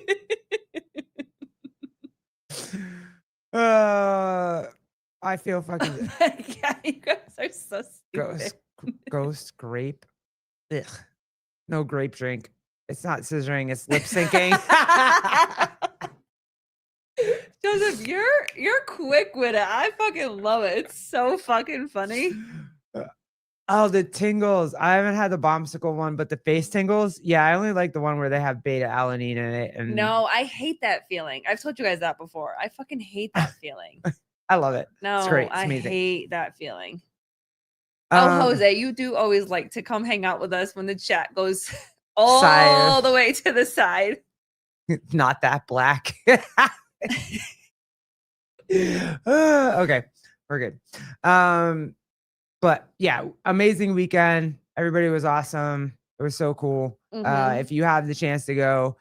I feel fucking Yeah, you guys are so stupid. ghost grape. Ugh. No grape drink. It's not scissoring, it's lip syncing. Joseph, you're quick with it. I fucking love it. It's so fucking funny. Oh, the tingles. I haven't had the bombsicle one, but the face tingles. Yeah, I only like the one where they have beta alanine in it. And No, I hate that feeling. I've told you guys that before. I fucking hate that feeling. I love it. No, great. It's I amazing. hate that feeling. Um, Jose, you do always like to come hang out with us when the chat goes all Sire. the way to the side. Not that black. Okay, we're good. But yeah, amazing weekend. Everybody was awesome. It was so cool. Mhm. If you have the chance to go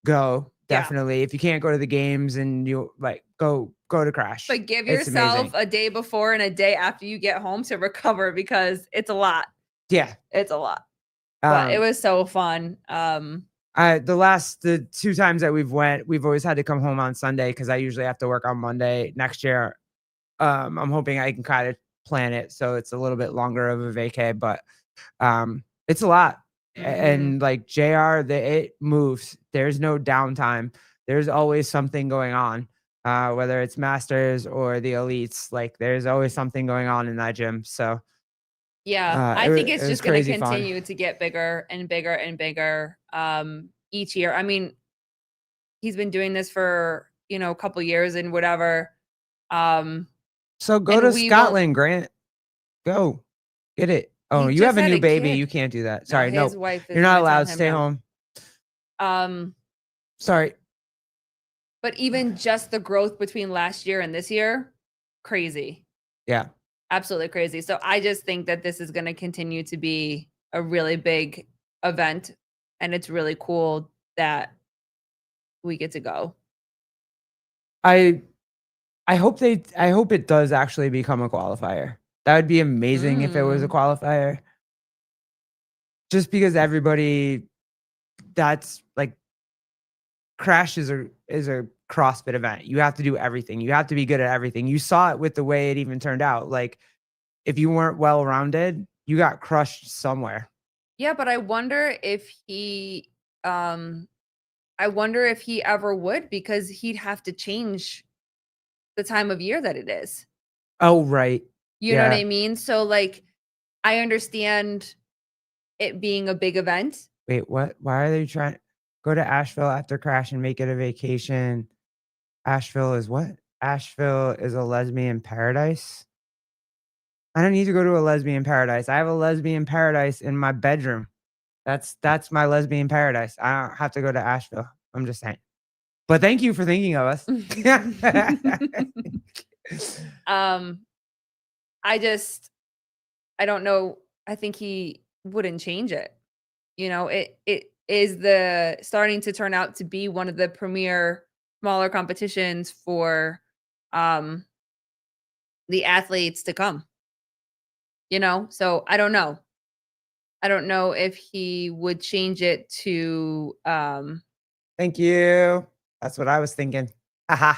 Yeah. definitely. If you can't go to the games and you like go to Crash. But give It's yourself amazing. a day before and a day after you get home to recover because it's a lot. Yeah. It's a lot. But it Um, was so fun. the 2 times that we've always had to come home on Sunday because I usually have to work on Monday. Next year, I'm hoping I can kind of plan it so it's a little bit longer of a vacay, but it's a lot. And like JR, it moves. There's no downtime. There's always something going on. Whether it's masters or the elites, like there's always something going on in that gym. So Yeah, it I think wa- it's it was just going to crazy fun. continue to get bigger and bigger and bigger each year. I mean, he's been doing this for, a couple years and whatever. So go And to we won't- Scotland, Grant. Go get it. Oh, He you just have a had new a baby. kid. You can't do that. No, Sorry, no, his wife is you're not gonna tell allowed. him Stay no. home. Sorry. But even just the growth between last year and this year, crazy. Yeah. Absolutely crazy. So I just think that this is going to continue to be a really big event. And it's really cool that we get to go. I hope it does actually become a qualifier. That would be amazing if it was a qualifier. Just because that's like Crash is a CrossFit event. You have to do everything. You have to be good at everything. You saw it with the way it even turned out. Like if you weren't well-rounded, you got crushed somewhere. Yeah, but I wonder if he ever would, because he'd have to change the time of year that it is. Oh, right. You know what Yeah. I mean? So like I understand it being a big event. Wait, what? Why are they trying go to Asheville after Crash and make it a vacation? Asheville is what? Asheville is a lesbian paradise? I don't need to go to a lesbian paradise. I have a lesbian paradise in my bedroom. That's my lesbian paradise. I don't have to go to Asheville. I'm just saying. But thank you for thinking of us. um, I don't know. I think he wouldn't change it. You know, it is the starting to turn out to be one of the premier smaller competitions for um the athletes to come. You know, so I don't know. I don't know if he would change it to Thank you. That's what I was thinking. Haha.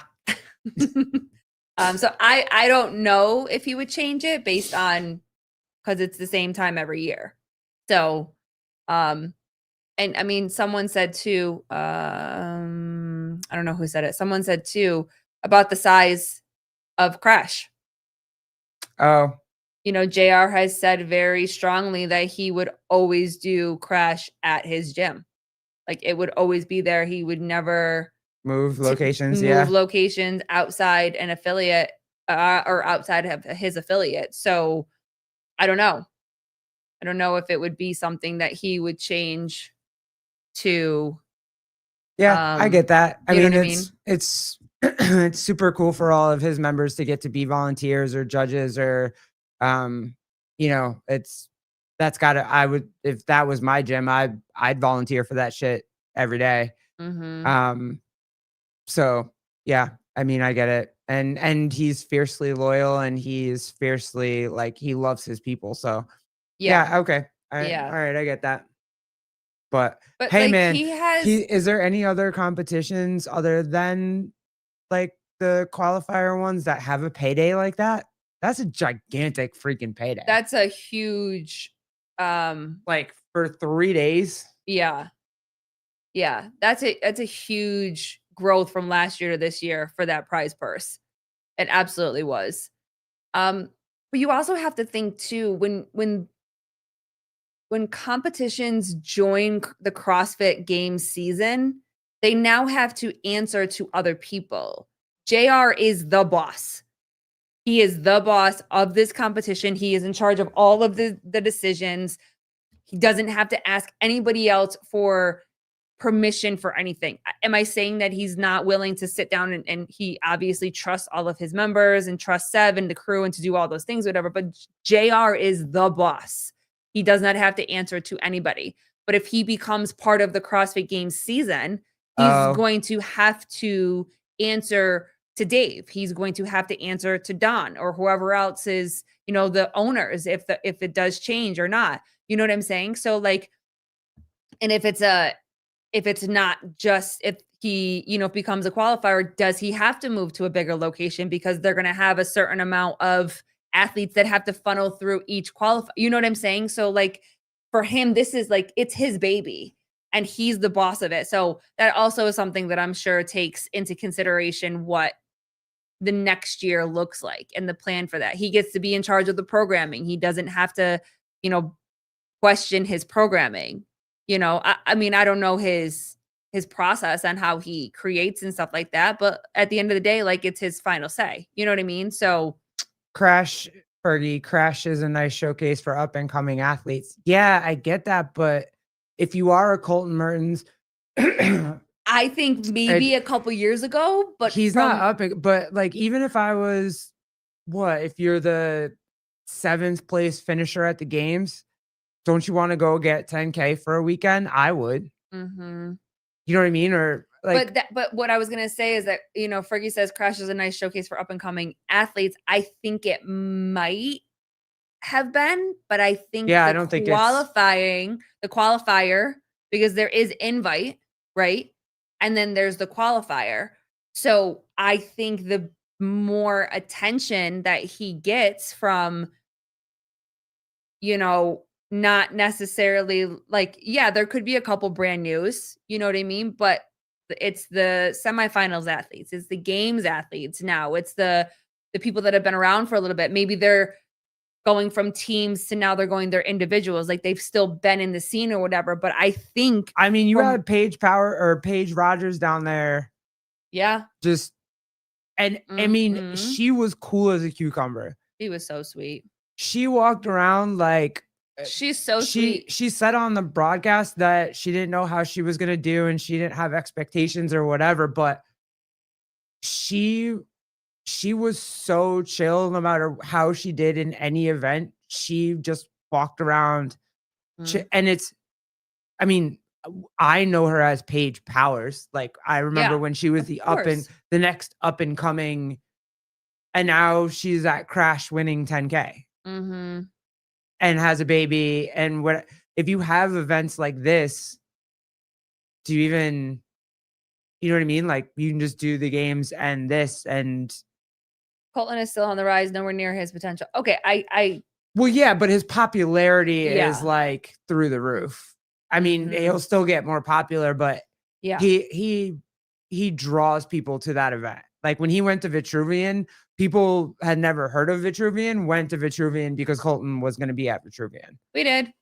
so I don't know if he would change it based on because it's the same time every year. So and I mean someone said too, I don't know who said it. Someone said too about the size of Crash. Oh, You know, JR has said very strongly that he would always do Crash at his gym. Like it would always be there. He would never move to locations. move Yeah. locations outside an affiliate or outside of his affiliate. So I don't know. I don't know if it would be something that he would change to. Yeah, I get that. I you know mean, what I mean? it's it's super cool for all of his members to get to be volunteers or judges or you know, that's gotta I would if that was my gym, I'd volunteer for that shit every day. Mm-hmm. So yeah, I mean, I get it. And he's fiercely loyal and he's fiercely like he loves his people. So Yeah. yeah, okay. All Yeah. right, I get that. But But hey like man, he has is there any other competitions other than like the qualifier ones that have a payday like that? That's a gigantic freaking payday. that's a huge Like for 3 days. yeah. Yeah. That's a huge growth from last year to this year for that prize purse. It absolutely was. But you also have to think too when competitions join the CrossFit Games season, they now have to answer to other people. JR is the boss. He is the boss of this competition. He is in charge of all of the decisions. He doesn't have to ask anybody else for permission for anything. Am I saying that he's not willing to sit down and he obviously trusts all of his members and trusts Sev and the crew and to do all those things, whatever, but JR is the boss. He does not have to answer to anybody. But if he becomes part of the CrossFit Games season, he's going to have to answer to Dave. He's going to have to answer to Don or whoever else is, you know, the owners if it does change or not. You know what I'm saying? So like, and if it's not just if he, you know, becomes a qualifier, does he have to move to a bigger location because they're going to have a certain amount of athletes that have to funnel through each qualify? You know what I'm saying? So like for him, this is like it's his baby and he's the boss of it. So that also is something that I'm sure takes into consideration what the next year looks like and the plan for that. He gets to be in charge of the programming. He doesn't have to, you know, question his programming. You know, I mean, I don't know his process on how he creates and stuff like that, but at the end of the day, like it's his final say. You know what I mean? So Crash Fergie, Crash is a nice showcase for up and coming athletes. Yeah, I get that, but if you are a Colton Mertens, I think maybe a couple years ago, but he's not up. But like, even if I was, if you're the 7th place finisher at the games, don't you want to go get 10K for a weekend? I would. Mm-hmm. You know what I mean? Or like, but what I was gonna say is that, you know, Fergie says Crash is a nice showcase for up and coming athletes. I think it might have been, but I think I don't think the qualifier, because there is invite, right? And then there's the qualifier. So I think the more attention that he gets from, you know, not necessarily like, yeah, there could be a couple brand news, you know what I mean? But it's the semifinals athletes, it's the games athletes now, it's the people that have been around for a little bit. Maybe they're going from teams to now they're going their individuals, like they've still been in the scene or whatever. But I think you had Paige Rogers down there. Yeah. Just And I mean, Mhm. she was cool as a cucumber. He was so sweet. She walked around like She's so sweet. she said on the broadcast that she didn't know how she was gonna do and she didn't have expectations or whatever, but she she was so chill no matter how she did in any event. She just walked around Mm. and it's I mean, I know her as Paige Powers. Like I remember Yeah, when she was of the course. the next up and coming, and now she's at Crash winning 10K Mhm. and has a baby. And what if you have events like this? Do you even, you know what I mean? Like you can just do the games and this and Colton is still on the rise, nowhere near his potential. Okay, I well, yeah, but his popularity is Yeah. like through the roof. I mean, Mhm. he'll still get more popular, but yeah. he draws people to that event. Like when he went to Vitruvian, people had never heard of Vitruvian, went to Vitruvian because Colton was going to be at Vitruvian. We did.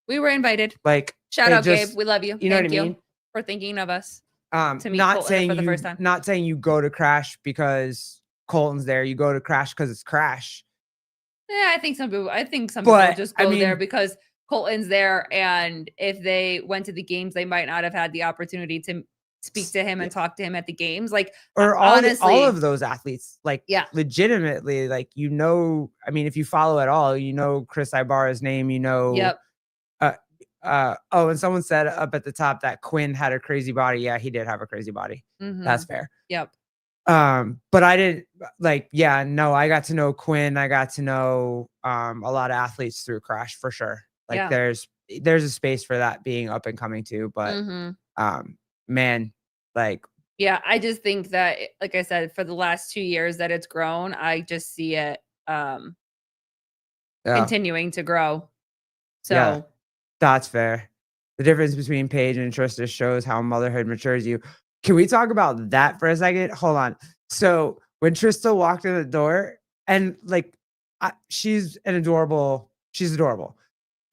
We were invited. Like Shout it out, Gabe. just, We love you. you know what I Thank you mean? for thinking of us to meet Not Colton saying for the you, first time. not saying you go to Crash because Colton's there. You go to Crash because it's Crash. Yeah, I think some people But, just I go there mean- because Colton's there, and if they went to the games, they might not have had the opportunity to speak to him and talk to him at the games. Like Or honestly, all of those athletes, like Yeah. legitimately, like I mean, if you follow at all, you know Chris Ibarra's name, you know. Yep. Oh, and someone said up at the top that Quinn had a crazy body. Yeah, he did have a crazy body. That's Mhm. fair. Yep. But I didn't like, yeah, no, I got to know Quinn. I got to know a lot of athletes through Crash for sure. Like Yeah. there's a space for that being up and coming too. But Mhm. man, like Yeah, I just think that, like I said, for the last 2 years that it's grown, I just see it yeah, continuing to grow. Yeah. So that's fair. The difference between Paige and Trista shows how motherhood matures you. Can we talk about that for a second? Hold on. So when Trista walked in the door, and like she's adorable.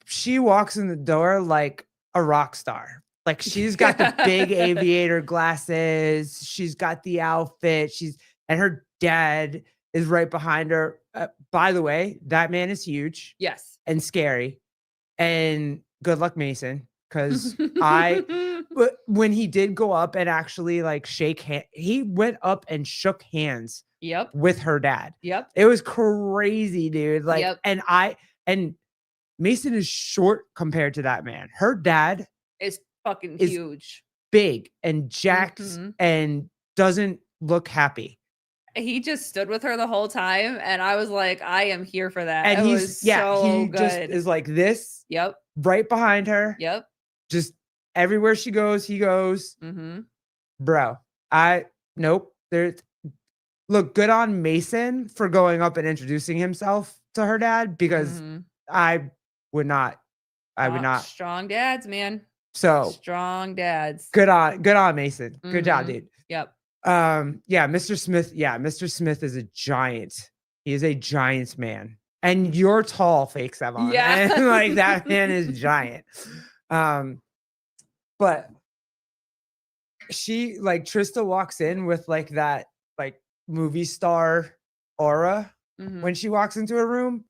She walks in the door like a rock star. Like she's got the big aviator glasses. She's got the outfit. And her dad is right behind her. By the way, that man is huge yes. and scary. And good luck, Mason, because but when he did go up and actually like shake hand, he went up and shook hands Yep. with her dad. Yep. It was crazy, dude. Like, Yep. and Mason is short compared to that man. Her dad It's fucking is huge. big and jacked Mhm. and doesn't look happy. He just stood with her the whole time, and I was like, I am here for that. And it was so he good. just is like this Yep. right behind her. Yep. Just everywhere she goes, he goes. Mhm. Bro, nope. Look, good on Mason for going up and introducing himself to her dad because Mhm. I would not. Strong dads, man. So Strong dads. good on Mason. Good job, Mhm. dude. Yep. Yeah, Mr. Smith. Yeah, Mr. Smith is a giant. He is a giant man. And you're tall, fake Sevon. Yeah. And like that man is giant. But she like Trista walks in with like that like movie star aura Mhm. when she walks into a room.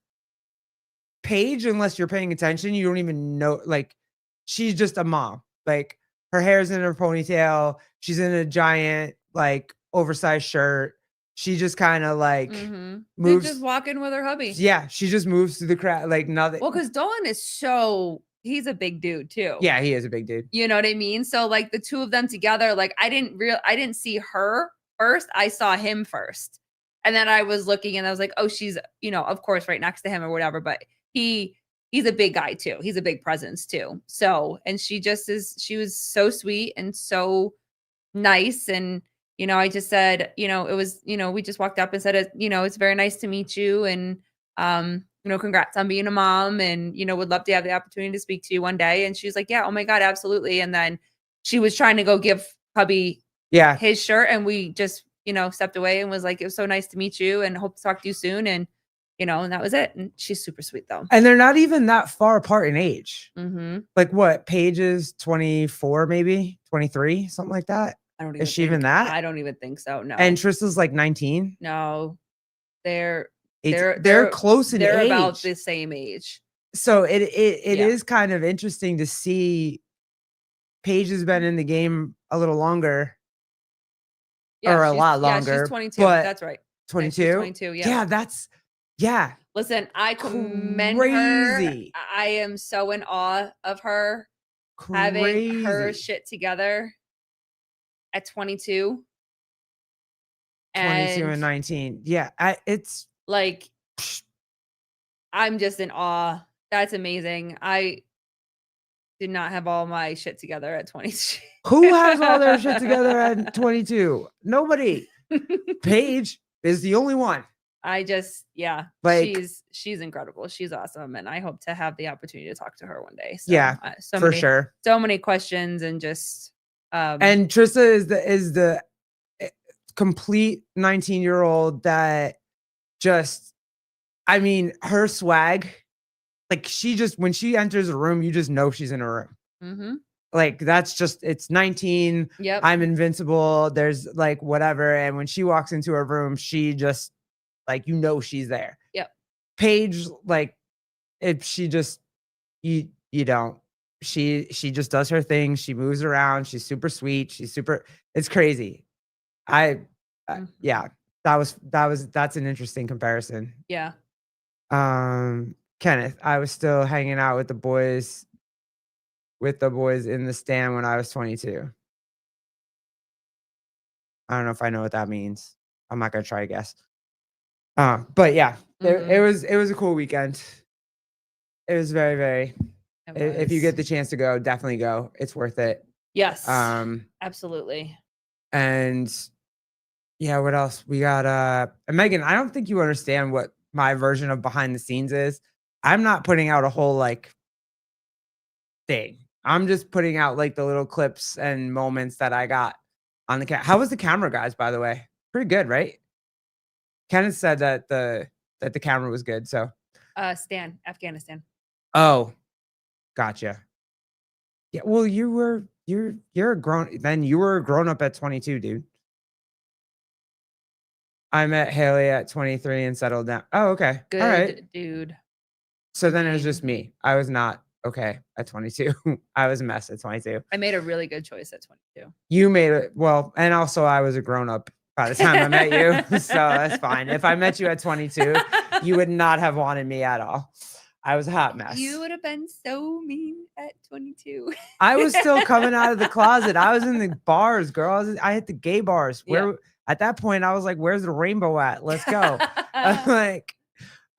Paige, unless you're paying attention, you don't even know. Like, she's just a mom. Like, her hair's in her ponytail. She's in a giant, like, oversized shirt. She just kind of like Mhm. She's moves. just walking with her hubby. Yeah, she just moves through the crowd. Like, nothing. Well, because Dolan is he's a big dude too. Yeah, he is a big dude. You know what I mean? So like the two of them together, like I didn't see her first. I saw him first. And then I was looking and I was like, oh, she's, of course, right next to him or whatever. But he's a big guy too. He's a big presence too. So, and she was so sweet and so nice. And, I just said, it was, we just walked up and said, it's very nice to meet you. And, congrats on being a mom and, would love to have the opportunity to speak to you one day. And she's like, yeah, oh my God, absolutely. And then she was trying to go give hubby his shirt. And we just, stepped away and was like, it was so nice to meet you and hope to talk to you soon. And, and that was it. And she's super sweet though. And they're not even that far apart in age. Mm-hmm. Like what? Paige is 24, maybe 23, something like that. I don't even Is she even think- that? I don't even think so. No. And Trista's like 19. no. No. And Trista's like 19. no. They're They're close in they're age. about the same age. So it Yeah. is kind of interesting to see Paige has been in the game a little longer, or a she's- lot Yeah, longer. she's 22. But That's right. Yeah, 22. she's 22. Yeah. Yeah. Listen, I commend her. Crazy. I am so in awe of her having her Crazy. shit together at 22. 22 and 19. Yeah, it's like, I'm just in awe. That's amazing. I did not have all my shit together at 22. who has all their shit together at 22? Nobody. Paige is the only one. I just, yeah, Like- she's incredible. She's awesome, and I hope to have the opportunity to talk to her one day. So, Yeah, so For many, sure. so many questions and just, And Trista is the complete 19-year-old that just, I mean, her swag, like she just, when she enters a room, you just know she's in a room. mhm. Like that's just, it's 19. Yep. I'm invincible. There's like whatever. And when she walks into a room, she just, like, you know, she's there. Yep. Paige, like, if she just, you don't, she just does her thing. She moves around. She's super sweet. She's super, it's crazy. Mhm. Yeah, that's an interesting comparison. Yeah. Kenneth, I was still hanging out with the boys in the stand when I was 22. I don't know if I know what that means. I'm not gonna try to guess. But yeah, it was a cool weekend. It was very, very. If you get the chance to go, definitely go. It's worth it. yes, Um, absolutely. And yeah, what else? We got and Megan, I don't think you understand what my version of behind the scenes is. I'm not putting out a whole like thing. I'm just putting out like the little clips and moments that I got on the How was the camera, guys, by the way? Pretty good, right? Kenneth said that the camera was good. So Afghanistan. oh, gotcha. Yeah, well, you're a grown up at 22, dude. I met Haley at 23 and settled down. Oh, okay. Good All right. dude. So then it was just me. I was not okay at 22. I was a mess at 22. I made a really good choice at 22. You made it well, and also I was a grown up by the time I met you. So that's fine. If I met you at 22, you would not have wanted me at all. I was a hot mess. You would have been so mean at 22. I was still coming out of the closet. I was in the bars, girl. I hit the gay bars. Yeah. Where at that point I was like, "Where's the rainbow at? Let's go." Like,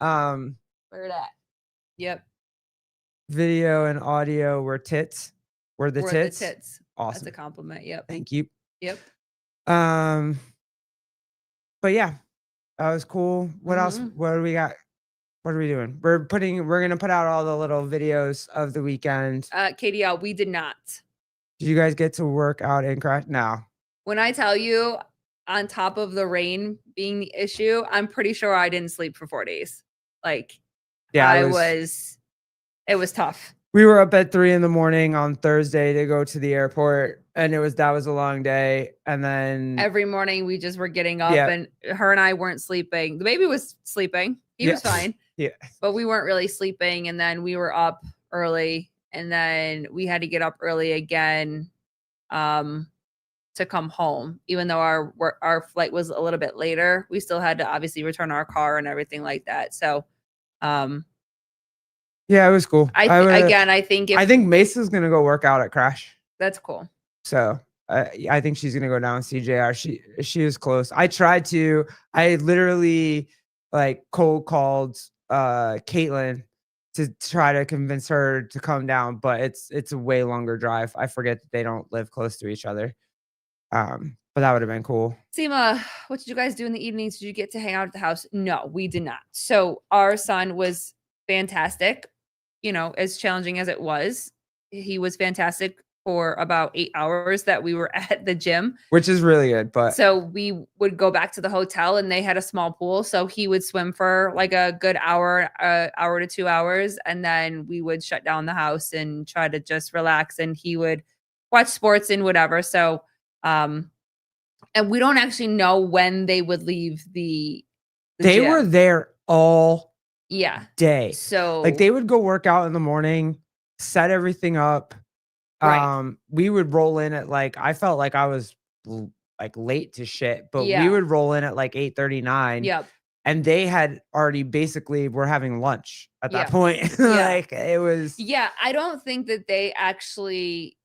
Where that? Yep. video and audio were tits. Were the We're tits? the tits. Awesome. That's a compliment. Yep. Thank you. Yep. But yeah, that was cool. What else? Mhm. What do we got? What are we doing? We're gonna put out all the little videos of the weekend. KDL, we did not. Did you guys get to work out in Crash? No. When I tell you, on top of the rain being the issue, I'm pretty sure I didn't sleep for 4 days. Like, Yeah, it was tough. we were up at 3 a.m. on Thursday to go to the airport, and that was a long day. And then Every morning we just were getting up, Yeah. and her and I weren't sleeping. The baby was sleeping. He was Yeah. fine. Yeah. But we weren't really sleeping. And then we were up early, and then we had to get up early again to come home. Even though our flight was a little bit later, we still had to obviously return our car and everything like that. So yeah, it was cool. I think I think Mesa's gonna go work out at Crash. that's cool. So I think she's gonna go down with CJR. She is close. I literally like cold called Caitlin to try to convince her to come down, but it's a way longer drive. I forget that they don't live close to each other. But that would have been cool. Seema, what did you guys do in the evenings? Did you get to hang out at the house? No, we did not. So our son was fantastic. You know, as challenging as it was, he was fantastic for about 8 hours that we were at the gym. Which is really good, but So we would go back to the hotel, and they had a small pool. So he would swim for like a good hour to 2 hours. And then we would shut down the house and try to just relax. And he would watch sports and whatever. So And we don't actually know when they would leave the They gym. were there all Yeah. day. So Like they would go work out in the morning, set everything up. Right. We would roll in at like I felt like I was like late to shit, but we Yeah. would roll in at like 8:39. Yep. And they had already basically were having lunch at that Yeah. point. Like it was Yeah, I don't think that they actually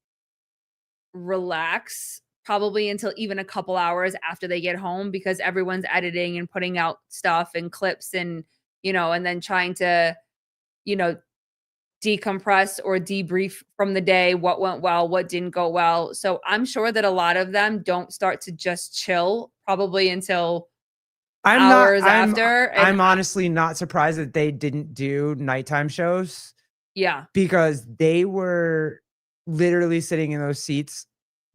relax probably until even a couple hours after they get home because everyone's editing and putting out stuff and clips and and then trying to you know decompress or debrief from the day, what went well, what didn't go well. So I'm sure that a lot of them don't start to just chill probably until hours after. And I'm honestly not surprised that they didn't do nighttime shows yeah, because they were literally sitting in those seats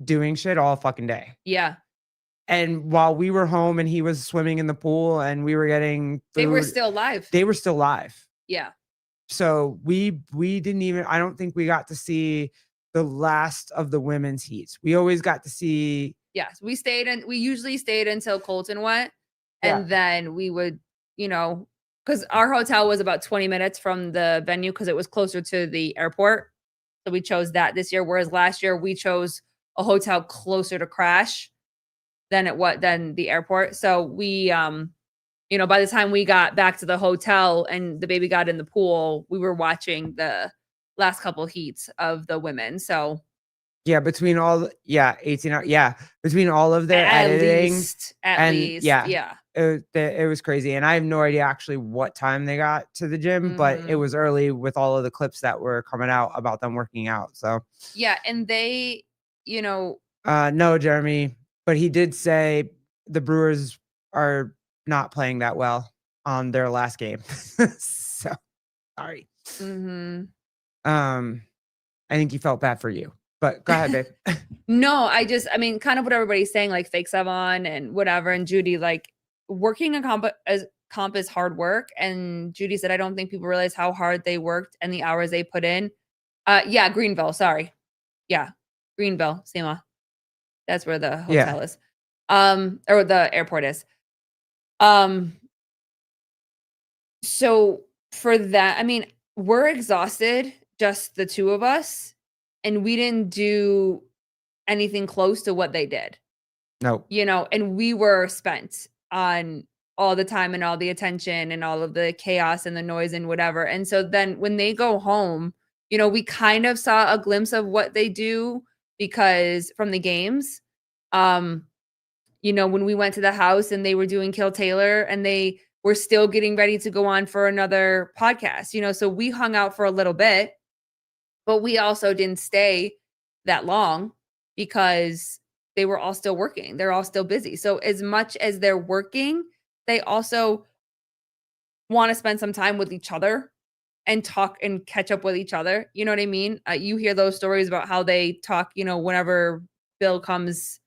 doing shit all fucking day. yeah, And while we were home and he was swimming in the pool and we were getting food, they were still live. they were still live. Yeah. So we didn't even I don't think we got to see the last of the women's heats. We always got to see Yes, we usually stayed until Colton went, Yeah. and then we would, because our hotel was about 20 minutes from the venue because it was closer to the airport. So we chose that this year, whereas last year we chose a hotel closer to Crash than the airport. So we by the time we got back to the hotel and the baby got in the pool, we were watching the last couple heats of the women. So Yeah, between all 18 hours. Yeah, between all of their at editing least, yeah. It was crazy. And I have no idea actually what time they got to the gym, but it Mhm. was early with all of the clips that were coming out about them working out. So Yeah, and they, no, Jeremy, but he did say the Brewers are not playing that well on their last game. So sorry. mhm. I think he felt bad for you. But go ahead, babe. No, I mean, kind of what everybody's saying, like fake Savon and whatever. And Judy, like working a comp is hard work. And Judy said, I don't think people realize how hard they worked and the hours they put in. Yeah, Greenville. Sorry. Yeah, Greenville, SEMA. That's where the hotel is. Or the airport is. So for that, I mean, we're exhausted, just the two of us, and we didn't do anything close to what they did. No. And we were spent on all the time and all the attention and all of the chaos and the noise and whatever. And so then when they go home, we kind of saw a glimpse of what they do because from the games, when we went to the house and they were doing Kill Taylor and they were still getting ready to go on for another podcast, so we hung out for a little bit, but we also didn't stay that long because they were all still working. They're all still busy. So as much as they're working, they also want to spend some time with each other and talk and catch up with each other. You know what I mean? You hear those stories about how they talk, whenever Bill comes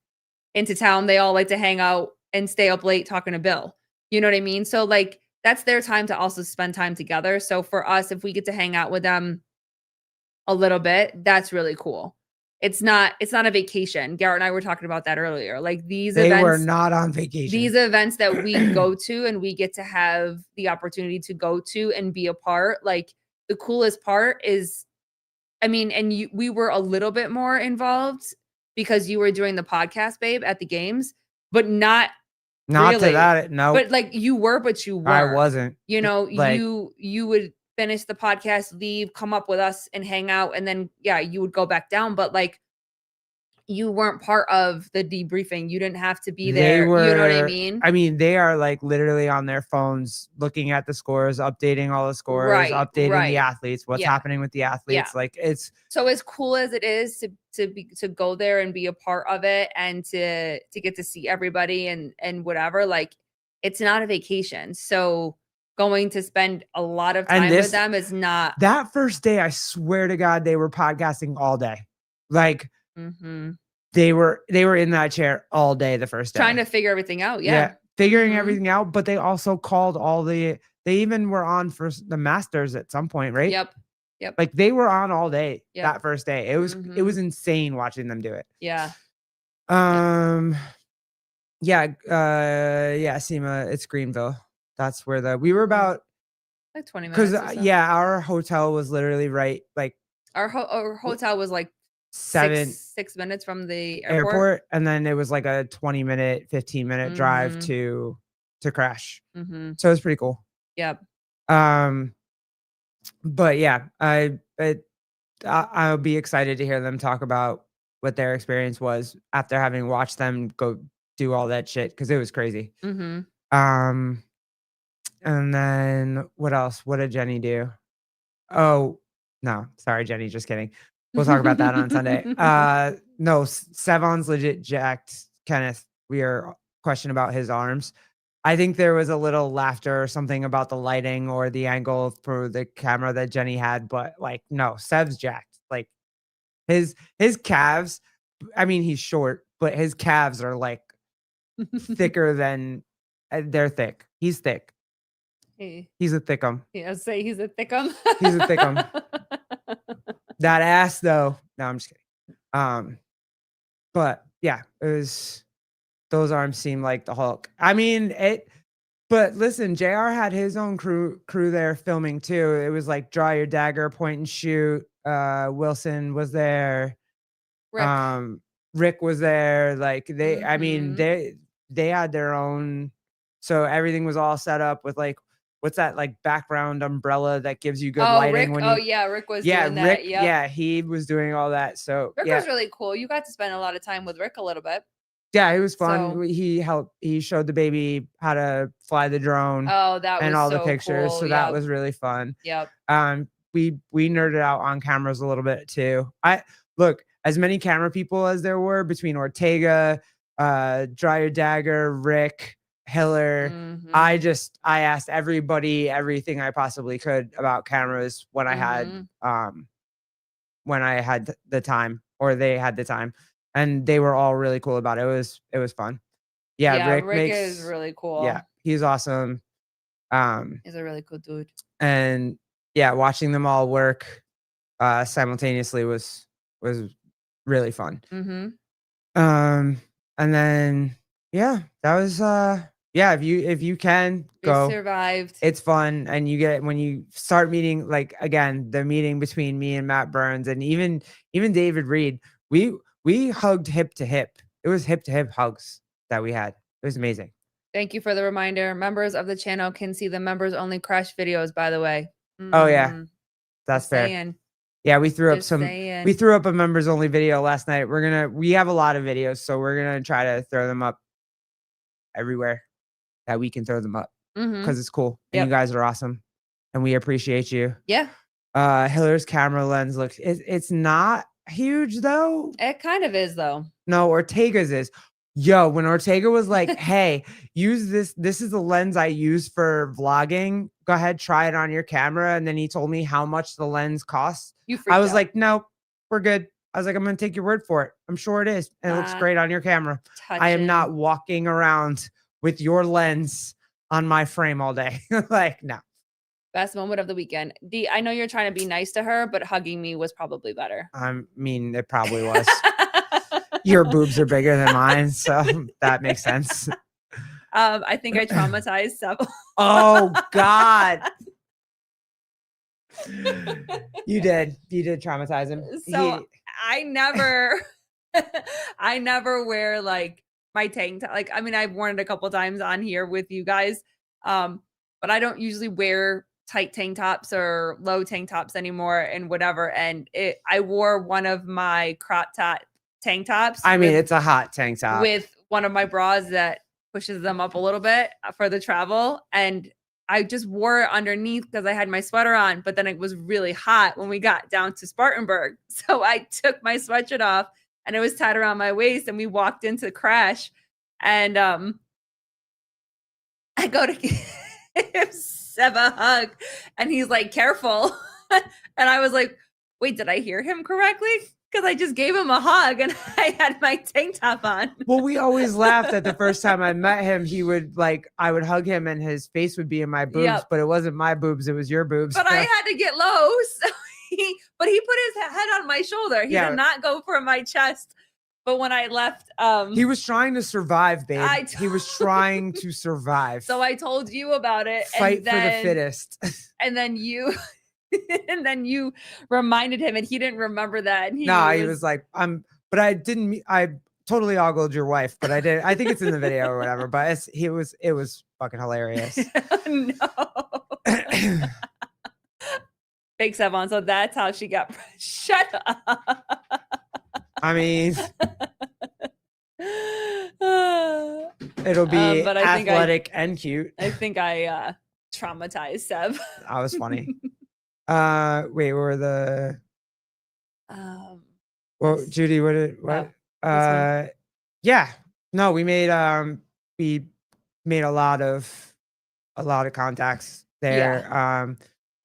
into town, they all like to hang out and stay up late talking to Bill. You know what I mean? So like that's their time to also spend time together. So for us, if we get to hang out with them a little bit, that's really cool. It's not a vacation. Garrett and I were talking about that earlier. Like They events were not on vacation. these events that we go to and we get to have the opportunity to go to and be a part, like the coolest part is, I mean, and we were a little bit more involved because you were doing the podcast, babe, at the games, but not Not really. to that. No, But like you were, but you were. I wasn't. Like- You would finish the podcast, leave, come up with us and hang out, and then you would go back down. But like you weren't part of the debriefing. You didn't have to be there. You know what I mean? I mean, they are like literally on their phones looking at the scores, updating all the scores, Right, updating right. the athletes, what's Yeah. happening with the athletes. Like it's So as cool as it is to go there and be a part of it and to get to see everybody and whatever, like it's not a vacation. So going to spend a lot of time with them is not. that first day, I swear to God, they were podcasting all day. Like Mhm. they were in that chair all day the first day. Trying to figure everything out. Yeah. Figuring Mhm. everything out, but they also called they even were on for the Masters at some point, right? Yep. Like they were on all day Yep. that first day. It was Mhm. insane watching them do it. Yeah. Yeah, yeah, SEMA, it's Greenville. That's where we were about Like 20 because minutes or so. yeah, our hotel was literally right like Our hotel was like 7 6 minutes from the airport. airport, and then it was like a 20-minute, 15-minute drive Mhm. to crash. Mhm. So it's pretty cool. Yep. Um, but yeah, I'll be excited to hear them talk about what their experience was after having watched them go do all that shit because it was crazy. Mhm. Um, and then what else? What did Jenny do? Oh, no, sorry, Jenny, just kidding. We'll talk about that on Sunday. No, Sevon's legit jacked. Kenneth, we are questioning about his arms. I think there was a little laughter or something about the lighting or the angle for the camera that Jenny had, but like, no, Sev's jacked. Like his calves. I mean, he's short, but his calves are like thicker than they're thick. He's thick. He He's a thickum. yeah, say he's a thickum. He's a thickum. That ass though. No, I'm just kidding. But yeah, it was those arms seem like the Hulk. I mean, but listen, JR had his own crew there filming too. It was like draw your dagger, point and shoot. Wilson was there. Rick. Rick was there. Like I mean, Mhm. they had their own, so everything was all set up with like what's that like background umbrella that gives you good Oh, lighting Rick. when Oh, you yeah, Rick was yeah, doing Rick, that. Yep. yeah, he was doing all that. So Rick yeah, was really cool. You got to spend a lot of time with Rick a little bit. yeah, it was fun. So He showed the baby how to fly the drone oh, that and was all the so pictures. cool. So that Yep. was really fun. Yep. We nerded out on cameras a little bit too. I look, as many camera people as there were between Ortega, Dryer Dagger, Rick, Hiller. I Mhm. asked everybody everything I possibly could about cameras Mhm. when I had the time or they had the time. And they were all really cool about it. It was fun. Yeah, Yeah, Rick Rick is makes really yeah, cool. he's awesome. He's a really cool dude. And yeah, watching them all work simultaneously was really fun. Mhm. Um, and then yeah, that was yeah, if you can We go, survived. it's fun and you get when you start meeting like again, the meeting between me and Matt Burns and even David Reed, we hugged hip to hip. It was hip to hip hugs that we had. It was amazing. Thank you for the reminder. Members of the channel can see the members only crash videos, by the way. Oh yeah, that's Just fair. saying. Yeah, Just we saying. threw up a members only video last night. We have a lot of videos, so we're gonna try to throw them up everywhere that we can throw them up Mhm. because it's cool and you Yep. guys are awesome and we appreciate you. Yeah. Hiller's camera lens looks it's not huge though. It kind of is though. No, Ortega's is. Yo, when Ortega was like, "Hey, use this. This is the lens I use for vlogging. Go ahead, try it on your camera." And then he told me how much the lens costs. You I freaked was out. like, "No, we're good." I was like, "I'm gonna take your word for it. I'm sure it is, and it looks Not great on your camera. I am touching. not walking around with your lens on my frame all day." Like, no. Best moment of the weekend. D, I know you're trying to be nice to her, but hugging me was probably better. I mean, it probably was. Your boobs are bigger than mine, so that makes sense. I think I traumatized several. Oh God. You did. You did traumatize him. So I never I never wear like my tank top. Like, I mean, I've worn it a couple times on here with you guys. But I don't usually wear tight tank tops or low tank tops anymore and whatever. And I wore one of my crop top tank tops I mean, it's a hot tank top. with one of my bras that pushes them up a little bit for the travel. And I just wore it underneath because I had my sweater on, but then it was really hot when we got down to Spartanburg. So I took my sweatshirt off and it was tied around my waist and we walked into Crash and I go to give Seb a hug and he's like, careful. And I was like, wait, did I hear him correctly? Because I just gave him a hug and I had my tank top on. Well, we always laughed at the first time I met him. He would like, I would hug him and his face would be in my boobs, Yep. but it wasn't my boobs, it was your boobs. But I had to get low. So but he put his head on my shoulder. He Yeah. did not go for my chest. But when I left, He was trying to survive, babe. I He was trying to survive. so I told you about it. Fight and for the then, fittest. And then you and then you reminded him and he didn't remember that. And No, he was like, but I didn't I totally ogled your wife, but I did. I think it's in the video or whatever, but it was fucking hilarious. No. Fake Sevon. So that's how she got. Shut up. I mean, it'll be but I think athletic and cute. I think I traumatized Seb. That was funny. Wait, what were the well, this- Judy, what one. yeah. No, we made a lot of contacts there.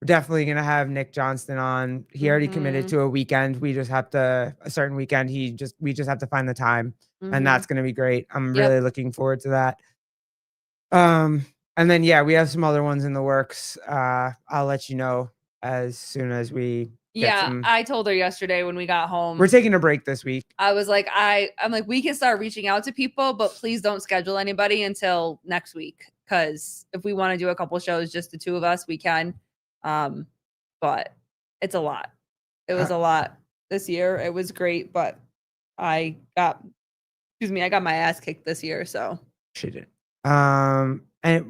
We're definitely gonna have Nick Johnston on. He already committed to a weekend. We just have to a certain weekend. We just have to find the time, and that's gonna be great. I'm really looking forward to that. And then we have some other ones in the works. I'll let you know as soon as we I told her yesterday when we got home. We're taking a break this week. I was like, I'm like, we can start reaching out to people, but please don't schedule anybody until next week. Because if we want to do a couple shows, just the two of us, we can. But it's a lot. It was a lot this year. It was great, but I got my ass kicked this year. So she did. And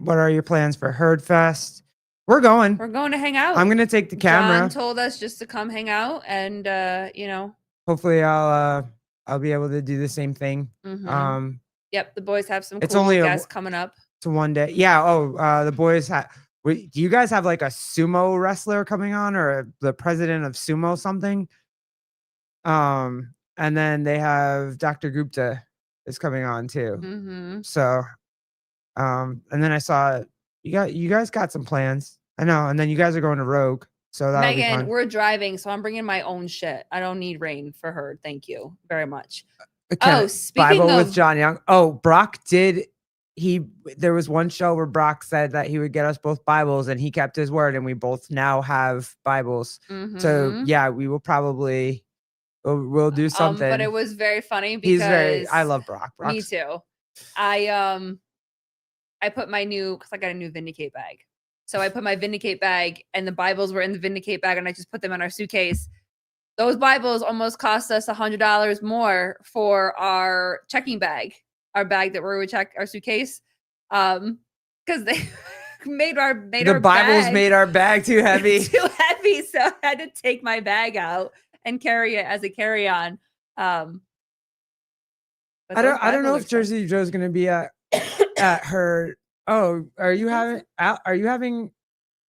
what are your plans for Herd Fest? We're going to hang out. I'm gonna take the camera. John told us just to come hang out, and hopefully I'll be able to do the same thing. Yep, the boys have some it's cool only guests coming up. It's one day. Yeah. The boys do you guys have like a sumo wrestler coming on, or the president of sumo something? And then they have Dr. Gupta is coming on too. So, and then I saw you guys got some plans. I know. And then you guys are going to Rogue. So that'll be fun. We're driving, so I'm bringing my own shit. I don't need rain for her. Thank you very much. Speaking Bible with John Young. Oh, Brock did. There was one show where Brock said that he would get us both Bibles, and he kept his word, and we both now have Bibles. So we will probably we'll do something. But it was very funny because I love Brock. Me too. I put because I got a new Vindicate bag. So I put my Vindicate bag, and the Bibles were in the Vindicate bag, and I just put them in our suitcase. Those Bibles almost cost us $100 more for our checking bag, our bag that we would check our suitcase, because they made our Bibles made our bag too heavy. So I had to take my bag out and carry it as a carry-on. I don't know if Jersey Joe's gonna be at her. Oh, are you having?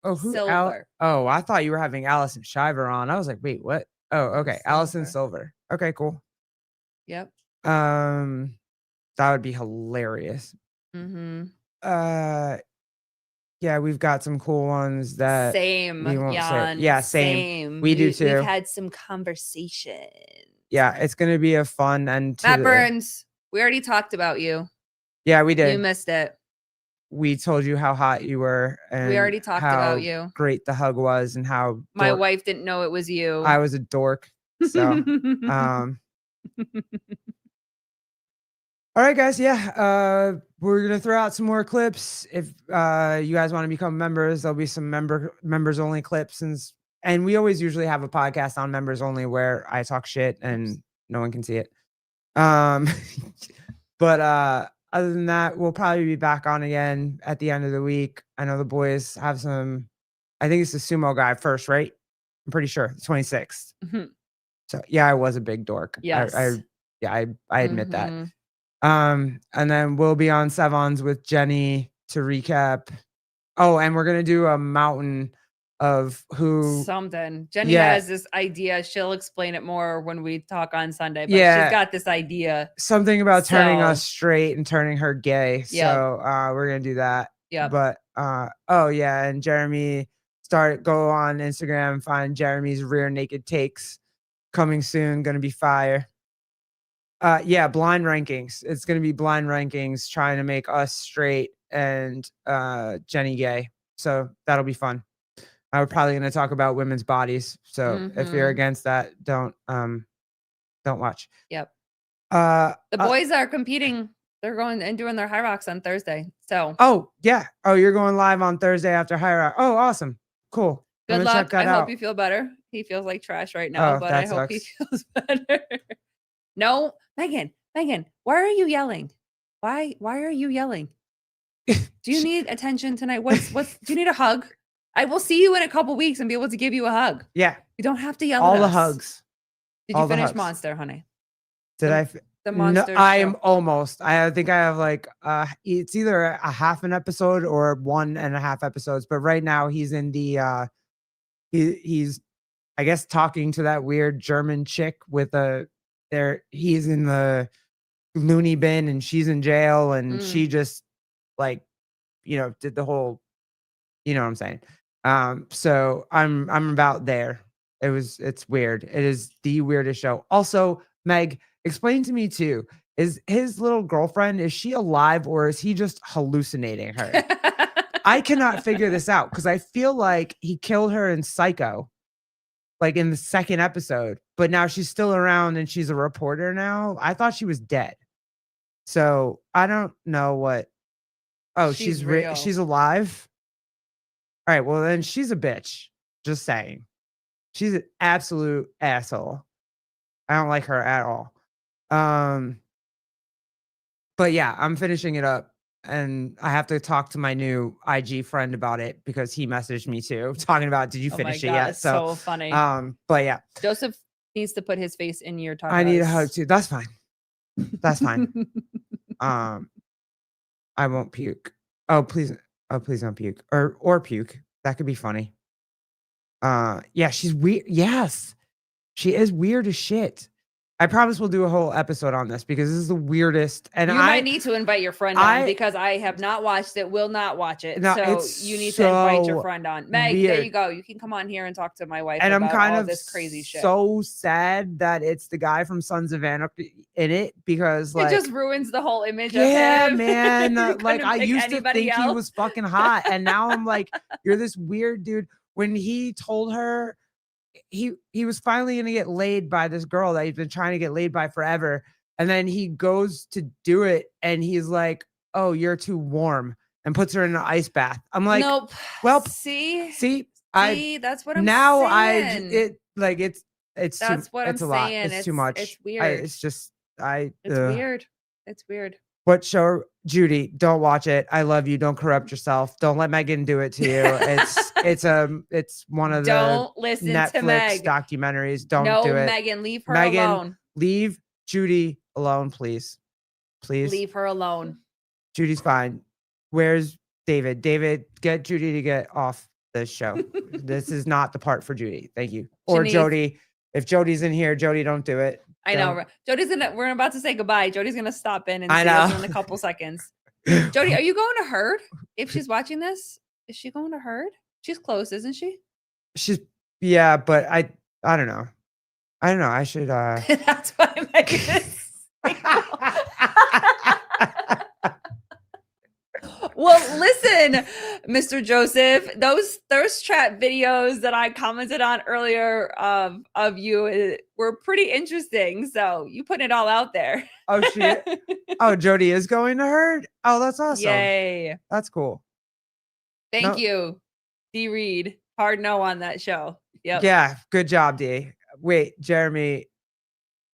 Oh, who? Silver. I thought you were having Allison Shiver on. I was like, wait, what? Oh, okay, Silver. Allison Silver. Okay, cool. Yep. That would be hilarious. Yeah, we've got some cool ones that same. We won't Jan, say. Yeah, same. We do too. We've had some conversation. Yeah, it's gonna be a fun and Matt Burns. We already talked about you. Yeah, we did. You missed it. We told you how hot you were, and we already talked about you. Great the hug was, and how my wife didn't know it was you. I was a dork. So, all right, guys. Yeah, we're gonna throw out some more clips. If you guys want to become members, there'll be some members only clips, and we always usually have a podcast on members only where I talk shit and no one can see it. But other than that, we'll probably be back on again at the end of the week. I know the boys have some. I think it's the sumo guy first, right? I'm pretty sure the 26th. So yeah, I was a big dork. Yes. I admit that. And then we'll be on Sevons with Jenny to recap. Oh, and we're gonna do a mountain of who something. Jenny has this idea. She'll explain it more when we talk on Sunday. But she's got this idea. Something about turning us straight and turning her gay. So we're gonna do that. Yeah. But and Jeremy go on Instagram, find Jeremy's rear naked takes coming soon, gonna be fire. Blind rankings. It's gonna be blind rankings trying to make us straight and Jenny gay. So that'll be fun. We're probably going to talk about women's bodies. So if you're against that, don't watch. Yep. The boys are competing. They're going and doing their high rocks on Thursday. So Oh, yeah. Oh, you're going live on Thursday after High Rock. Oh, awesome. Cool. I'm good gonna check luck. that I out. hope you feel better. He feels like trash right now, Oh, but I that hope he sucks. feels better. No, Megan, why are you yelling? Why are you yelling? Do you need attention tonight? Do you need a hug? I will see you in a couple weeks and be able to give you a hug. Yeah. You don't have to yell All at the us. hugs. Did all you the finish hugs. Monster, honey? Did The no, Monster I show. am almost. I think I have like it's either a half an episode or 1.5 episodes. But right now he's in the he's I guess talking to that weird German chick with he's in the loony bin and she's in jail and she just like did the whole, you know what I'm saying. So I'm about there. It's weird. It is the weirdest show. Also, Meg, explain to me too. Is his little girlfriend, is she alive or is he just hallucinating her? I cannot figure this out because I feel like he killed her in Psycho, like in the second episode, but now she's still around and she's a reporter now. I thought she was dead. So I don't know what. Oh, She's real. she's alive. All right, well then she's a bitch. Just saying. She's an absolute asshole. I don't like her at all. But yeah, I'm finishing it up and I have to talk to my new IG friend about it because he messaged me too, talking about did you Oh my finish it God, yet? it's so funny. But yeah, Joseph needs to put his face in your tacos. I need a hug too. That's fine. That's fine. I won't puke. Oh please don't puke. Or puke. That could be funny. Yeah, she's weird. Yes. She is weird as shit. I promise we'll do a whole episode on this because this is the weirdest. And you might need to invite your friend on because I have not watched it, will not watch it. No, so it's you need to invite your so friend on. Meg, there weird. you go. You can come on here and talk to my wife And I'm about kind all of this crazy shit. so sad that it's the guy from Sons of Anarchy in it because It just ruins the whole image of yeah, him. man. You Like couldn't I pick used to anybody think he else. was fucking hot, and now I'm like, you're this weird dude. When he told her he was finally gonna get laid by this girl that he's been trying to get laid by forever, and then he goes to do it, and he's like, "Oh, you're too warm," and puts her in an ice bath. I'm like, nope. well, see, that's what I'm now saying. it's That's too, what I'm it's a lot. saying. It's too much. It's weird. It's weird. It's weird. What show, Judy? Don't watch it. I love you. Don't corrupt yourself. Don't let Megan do it to you. It's one of the Don't listen to Netflix Meg. documentaries. Don't No, do it. Megan, leave her Megan, alone. Leave Judy alone, please. Please. Leave her alone. Judy's fine. Where's David? David, get Judy to get off this show. This is not the part for Judy. Thank you. Or Jody. If Jody's in here, Jody, don't do it. I know. Jody's we're about to say goodbye. Jody's gonna stop in and I see us know. in a couple seconds. Jody, are you going to Herd? If she's watching this, is she going to Herd? She's close, isn't she? Yeah, but I don't know. I should That's why I'm like this. Well, listen, Mr. Joseph, those thirst trap videos that I commented on earlier of you were pretty interesting. So you put it all out there. Oh shit. Oh, Jody is going to Herd? Oh, that's awesome. Yay. That's cool. Thank you, D. Reed. Hard no on that show. Yep. Yeah, good job, D. Wait, Jeremy.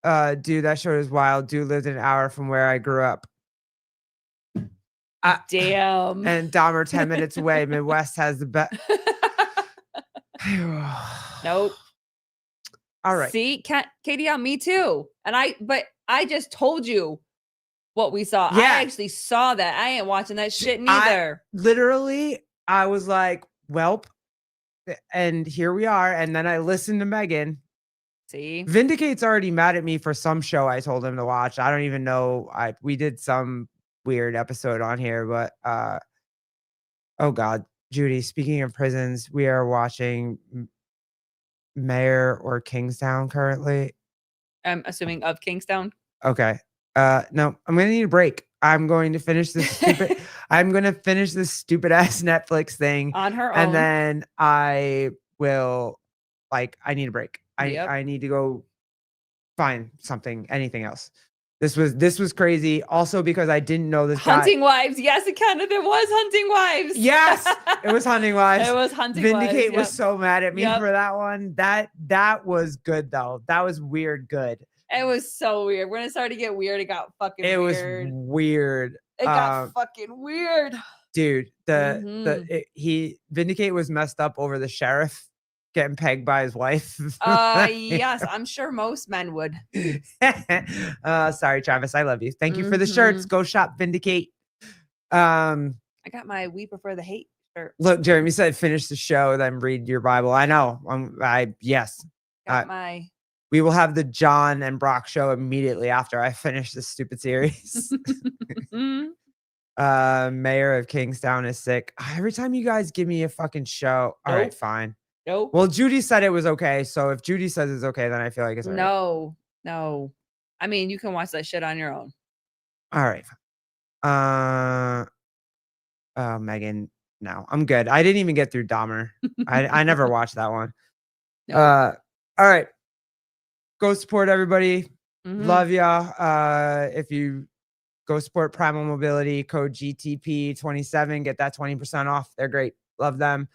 Dude, that show is wild. Dude lived an hour from where I grew up. Damn. And Dahmer 10 minutes away. Midwest has the best. Nope. All right. See, Katie, on me too. But I just told you what we saw. Yeah. I actually saw that. I ain't watching that shit neither. Literally, I was like, welp. And here we are. And then I listened to Megan. See, Vindicate's already mad at me for some show I told him to watch. I don't even know. We did some weird episode on here, but oh god, Judy, speaking of prisons, we are watching Mayor or Kingstown currently. I'm assuming of Kingstown. Okay. No, I'm gonna need a break. I'm going to finish this stupid I'm gonna finish this stupid ass Netflix thing On her own. and then I will I need a break. Yep. I need to go find something, anything else. This was crazy. Also because I didn't know this guy. Hunting Wives. Yes, it kind of. It was Hunting Wives. Yes, it was Hunting Wives. It was Hunting Vindicate Wives. was so mad at me Yep. for that one. That was good though. That was weird good. It was so weird. When it started to get weird, it got fucking It was weird. weird. It got fucking weird. Dude, Mhm. he Vindicate was messed up over the sheriff getting pegged by his wife. Yes, I'm sure most men would. Sorry, Travis. I love you. Thank you for the shirts. Go shop Vindicate. I got my We Prefer the Hate shirt. Look, Jeremy said finish the show, then read your Bible. I know. Yes. Got my We will have the John and Brock show immediately after I finish this stupid series. Mayor of Kingstown is sick. Every time you guys give me a fucking show. All right, Nope. fine. Nope. Well, Judy said it was okay. So if Judy says it's okay, then I feel like it's all right. No. I mean, you can watch that shit on your own. All right. Megan, no, I'm good. I didn't even get through Dahmer. I never watched that one. Nope. All right. Go support everybody. Mhm. Love ya. If you go support Primal Mobility, code GTP27, get that 20% off. They're great. Love them.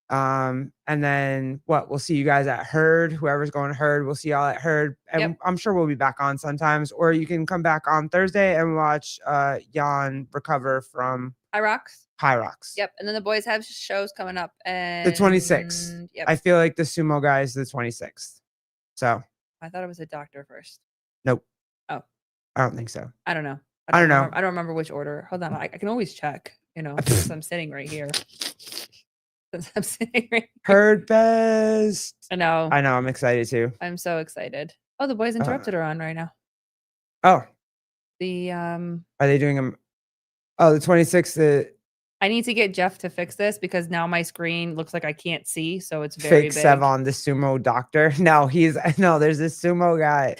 And then we'll see you guys at Herd. Whoever's going to Herd, we'll see y'all at Herd. And Yep. I'm sure we'll be back on sometimes, or you can come back on Thursday and watch Jan recover from High Rocks. High Rocks. Yep. And then the boys have shows coming up. And The 26th. Yep. I feel like the sumo guy is the 26th. So I thought it was a doctor first. nope. Oh. I don't think so. I don't know. I don't know. I don't remember which order. Hold on. I can always check, since I'm sitting right here. Since I'm sitting right here. Herd best. I know. I know. I'm excited too. I'm so excited. Oh, the Boys Interrupted are on right now. Oh, The are they doing them? Oh, the 26th. I need to get Jeff to fix this because now my screen looks like I can't see, so it's very Fake big. Sevon, the sumo doctor. No, there's this sumo guy.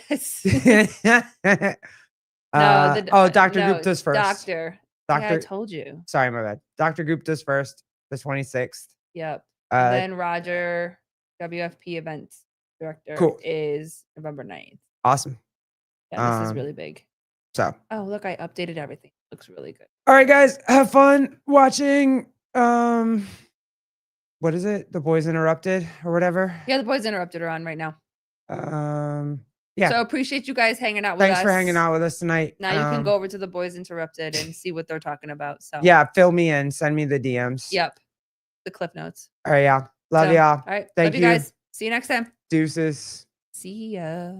Dr. Gupta's first. Doctor. Yeah, I Doctor. told you. Sorry, my bad. Dr. Gupta's first, the 26th. Yep. And then Roger, WFP events director, Cool. is November 9th. Awesome. Yeah, this is really big. So, Oh, look, I updated everything. Looks really good. all right, guys, have fun watching. What is it? The Boys Interrupted or whatever. Yeah, the Boys Interrupted are on right now. Yeah. So appreciate you guys hanging out with us. Thanks for hanging out with us tonight. Now you can go over to the Boys Interrupted and see what they're talking about. So Yeah, fill me in. Send me the DMs. Yep. The cliff notes. All right, yeah. Love So, y'all. All right. Thank Love you you. guys. See you next time. Deuces. See ya.